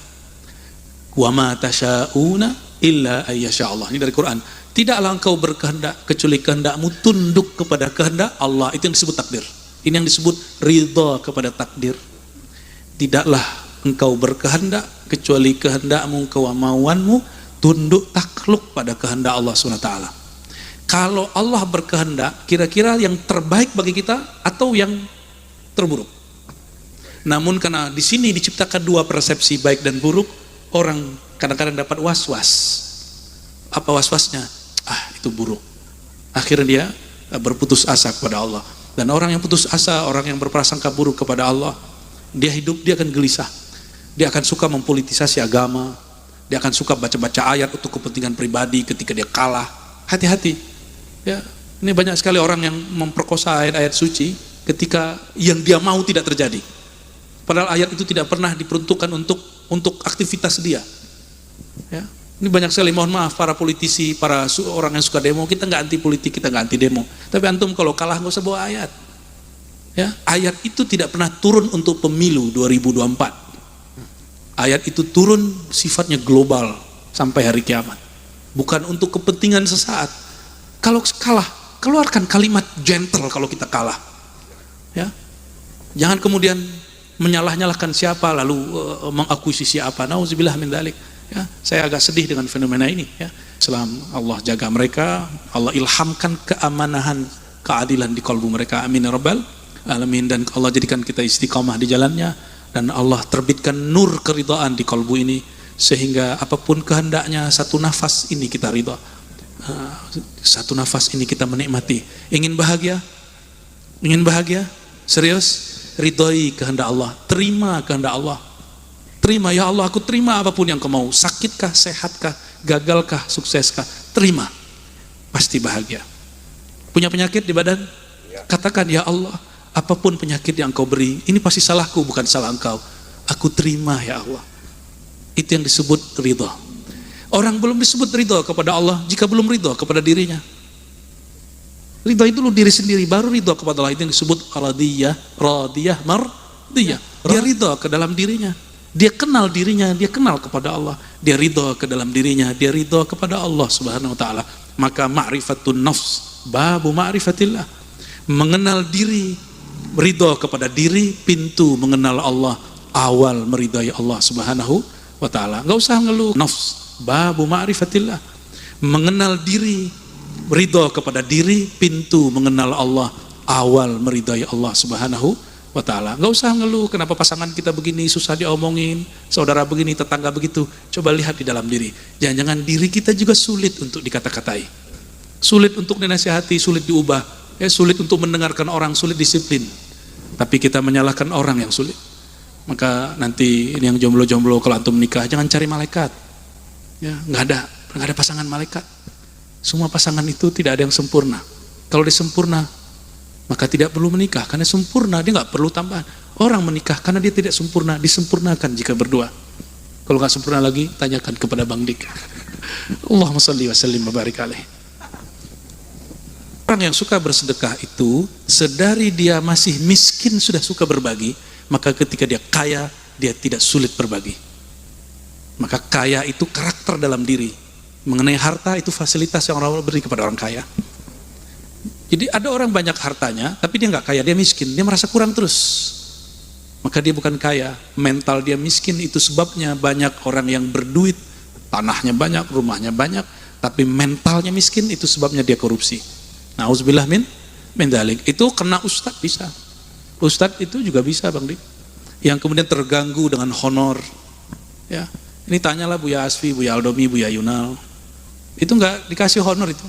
Wa ma tasyauna illa ayyasha Allah. Ini dari Quran. Tidaklah engkau berkehendak kecuali kehendakmu tunduk kepada kehendak Allah. Itu yang disebut takdir. Ini yang disebut ridha kepada takdir. Tidaklah engkau berkehendak kecuali kehendakmu, kemauanmu tunduk takluk pada kehendak Allah SWT. Kalau Allah berkehendak, kira-kira yang terbaik bagi kita atau yang terburuk? Namun karena di sini diciptakan dua persepsi baik dan buruk, orang kadang-kadang dapat was-was. Apa was-wasnya? Itu buruk. Akhirnya dia berputus asa kepada Allah. Dan orang yang putus asa, orang yang berprasangka buruk kepada Allah, dia hidup, dia akan gelisah. Dia akan suka mempolitisasi agama. Dia akan suka baca-baca ayat untuk kepentingan pribadi ketika dia kalah. Hati-hati. Ya, ini banyak sekali orang yang memperkosa ayat-ayat suci ketika yang dia mau tidak terjadi. Padahal ayat itu tidak pernah diperuntukkan untuk aktivitas dia. Ya, ini banyak sekali, mohon maaf para politisi, para orang yang suka demo, kita nggak anti politik, kita nggak anti demo. Tapi antum kalau kalah nggak usah bawa ayat. Ya, ayat itu tidak pernah turun untuk pemilu 2024. Ayat itu turun sifatnya global sampai hari kiamat. Bukan untuk kepentingan sesaat. Kalau kalah, keluarkan kalimat gentle kalau kita kalah. Ya, jangan kemudian menyalah-nyalahkan siapa lalu mengakuisisi apa. Nauzubillah min dzalik. Ya, saya agak sedih dengan fenomena ini. Ya, selam Allah jaga mereka, Allah ilhamkan keamanahan, keadilan di kalbu mereka. Amin ya rabbal alamin. Dan Allah jadikan kita istiqamah di jalannya, dan Allah terbitkan nur keridhaan di kalbu ini, sehingga apapun kehendaknya, satu nafas ini kita ridha. Satu nafas ini kita menikmati. Ingin bahagia? Ingin bahagia? Serius? Ridhoi kehendak Allah, terima kehendak Allah. Terima, ya Allah, aku terima apapun yang kau mau. Sakitkah, sehatkah, gagalkah, sukseskah, terima. Pasti bahagia. Punya penyakit di badan? Katakan, ya Allah, apapun penyakit yang kau beri, ini pasti salahku, bukan salah engkau. Aku terima, ya Allah. Itu yang disebut ridha. Orang belum disebut ridha kepada Allah jika belum ridha kepada dirinya. Ridha itu lu diri sendiri, baru ridha kepada Allah. Itu yang disebut radiyah, mardiyah. Dia ridha ke dalam dirinya, dia kenal dirinya, dia kenal kepada Allah, dia ridha ke dalam dirinya, dia ridha kepada Allah Subhanahu wa taala. Maka ma'rifatun nafs, babu ma'rifatillah. Mengenal diri, ridha kepada diri, pintu mengenal Allah, awal meridai Allah Subhanahu wa taala. Enggak usah ngeluh. Nafs, babu ma'rifatillah. Mengenal diri, ridha kepada diri, pintu mengenal Allah, awal meridai Allah Subhanahu wa ta'ala. Nggak usah ngeluh kenapa pasangan kita begini, susah diomongin, saudara begini, tetangga begitu. Coba lihat di dalam diri. Jangan-jangan diri kita juga sulit untuk dikata-katai, sulit untuk dinasihati, sulit diubah, sulit untuk mendengarkan orang, sulit disiplin. Tapi kita menyalahkan orang yang sulit. Maka nanti ini yang jomblo-jomblo kalau antum nikah, jangan cari malaikat. Ya, nggak ada pasangan malaikat. Semua pasangan itu tidak ada yang sempurna. Kalau dia sempurna, maka tidak perlu menikah. Karena sempurna, dia nggak perlu tambahan. Orang menikah karena dia tidak sempurna, disempurnakan jika berdua. Kalau nggak sempurna lagi, tanyakan kepada Bang Dik. Allahumma shalli wa sallim wa barik alaih. Orang yang suka bersedekah itu, sedari dia masih miskin sudah suka berbagi, maka ketika dia kaya, dia tidak sulit berbagi. Maka kaya itu karakter dalam diri. Mengenai harta itu fasilitas yang Allah beri kepada orang kaya. Jadi ada orang banyak hartanya, tapi dia nggak kaya, dia miskin, dia merasa kurang terus. Maka dia bukan kaya, mental dia miskin, itu sebabnya banyak orang yang berduit, tanahnya banyak, rumahnya banyak, tapi mentalnya miskin, itu sebabnya dia korupsi. Nauzubillah min dalik. Itu kena ustadz bisa. Ustadz itu juga bisa Bang Dik. Yang kemudian terganggu dengan honor. Ya, ini tanyalah Buya Asfi, Buya Aldomi, Buya Yunal. Itu nggak dikasih honor itu.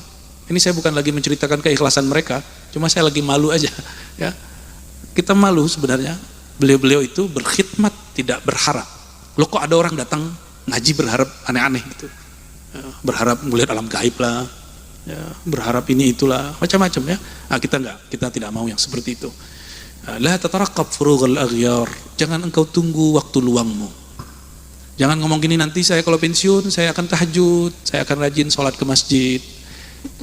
Ini saya bukan lagi menceritakan keikhlasan mereka, cuma saya lagi malu aja. Ya, kita malu sebenarnya. Beliau-beliau itu berkhidmat tidak berharap. Loh kok ada orang datang ngaji berharap aneh-aneh gitu. Ya, berharap melihat alam gaib lah. Ya, berharap ini itulah macam-macam ya. Nah, kita tidak mau yang seperti itu. La tataraqab furughal aghyar. Jangan engkau tunggu waktu luangmu. Jangan ngomong gini, nanti saya kalau pensiun saya akan tahajud, saya akan rajin sholat ke masjid.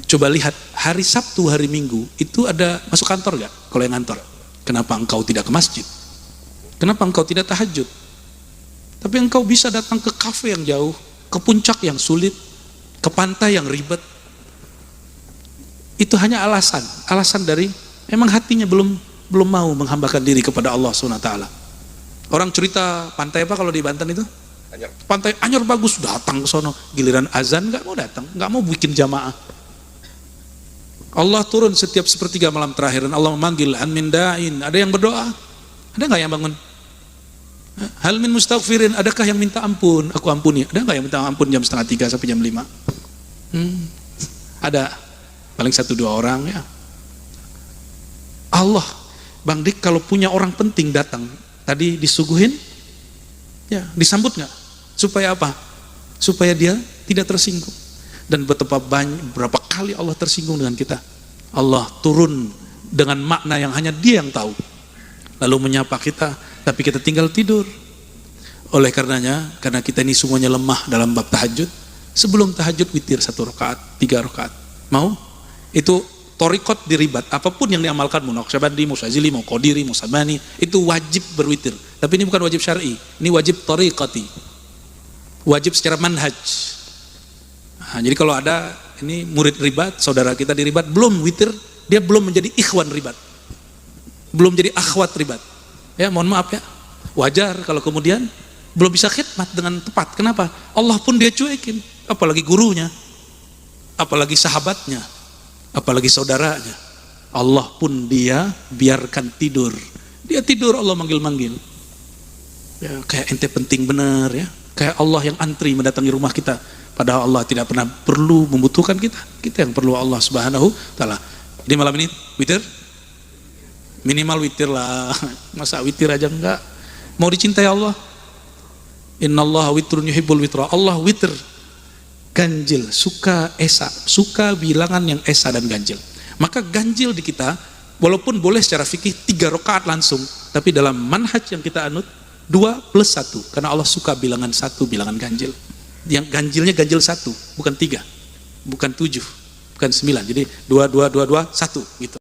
Coba lihat hari Sabtu, hari Minggu itu ada masuk kantor gak? Kalau yang kantor, kenapa engkau tidak ke masjid? Kenapa engkau tidak tahajud? Tapi engkau bisa datang ke kafe yang jauh, ke puncak yang sulit, ke pantai yang ribet. Itu hanya alasan dari memang hatinya belum mau menghambakan diri kepada Allah SWT. Orang cerita pantai apa kalau di Banten itu? Anyar. Pantai Anyar bagus, datang ke sono. Giliran azan nggak mau datang, nggak mau bikin jamaah. Allah turun setiap sepertiga malam terakhir dan Allah memanggil an min da'in. Ada yang berdoa? Ada nggak yang bangun? Hal min mustaghfirin, adakah yang minta ampun? Aku ampuni. Ada nggak yang minta ampun jam 2:30 sampai jam 5? Ada. Paling 1-2 orang ya. Allah, Bang Dik kalau punya orang penting datang, tadi disuguhin, ya disambut nggak? Supaya apa? Supaya dia tidak tersinggung. Dan berapa kali Allah tersinggung dengan kita. Allah turun dengan makna yang hanya Dia yang tahu. Lalu menyapa kita, tapi kita tinggal tidur. Oleh karenanya, karena kita ini semuanya lemah dalam bab tahajud, sebelum tahajud witir 1 rakaat, 3 rakaat. Mau? Itu torikot diribat, apapun yang diamalkan, mau Naqsyabandi, mau Syazili, mau Qadiri, mau Sabani, itu wajib berwitir. Tapi ini bukan wajib syar'i, ini wajib tariqati, wajib secara manhaj. Nah, jadi kalau ada ini murid ribat, saudara kita di ribat belum witir, dia belum menjadi ikhwan ribat, belum jadi akhwat ribat. Ya mohon maaf ya, wajar kalau kemudian belum bisa khidmat dengan tepat. Kenapa? Allah pun dia cuekin, apalagi gurunya, apalagi sahabatnya, apalagi saudaranya. Allah pun dia biarkan tidur. Dia tidur, Allah manggil-manggil. Ya, kayak ente penting benar ya. Kayak Allah yang antri mendatangi rumah kita. Padahal Allah tidak pernah perlu membutuhkan kita. Kita yang perlu Allah Subhanahu Ta'ala. Jadi malam ini witir? Minimal witir lah. Masa witir aja enggak? Mau dicintai Allah? Innallaha witrun yuhibbul witra. Allah witir. Ganjil, suka esa, suka bilangan yang esa dan ganjil. Maka ganjil di kita, walaupun boleh secara fikih 3 rakaat langsung, tapi dalam manhaj yang kita anut 2+1, karena Allah suka bilangan 1, bilangan ganjil. Yang ganjilnya ganjil 1, bukan 3, bukan 7, bukan 9. Jadi 2, 2, 2, 2, 1 gitu.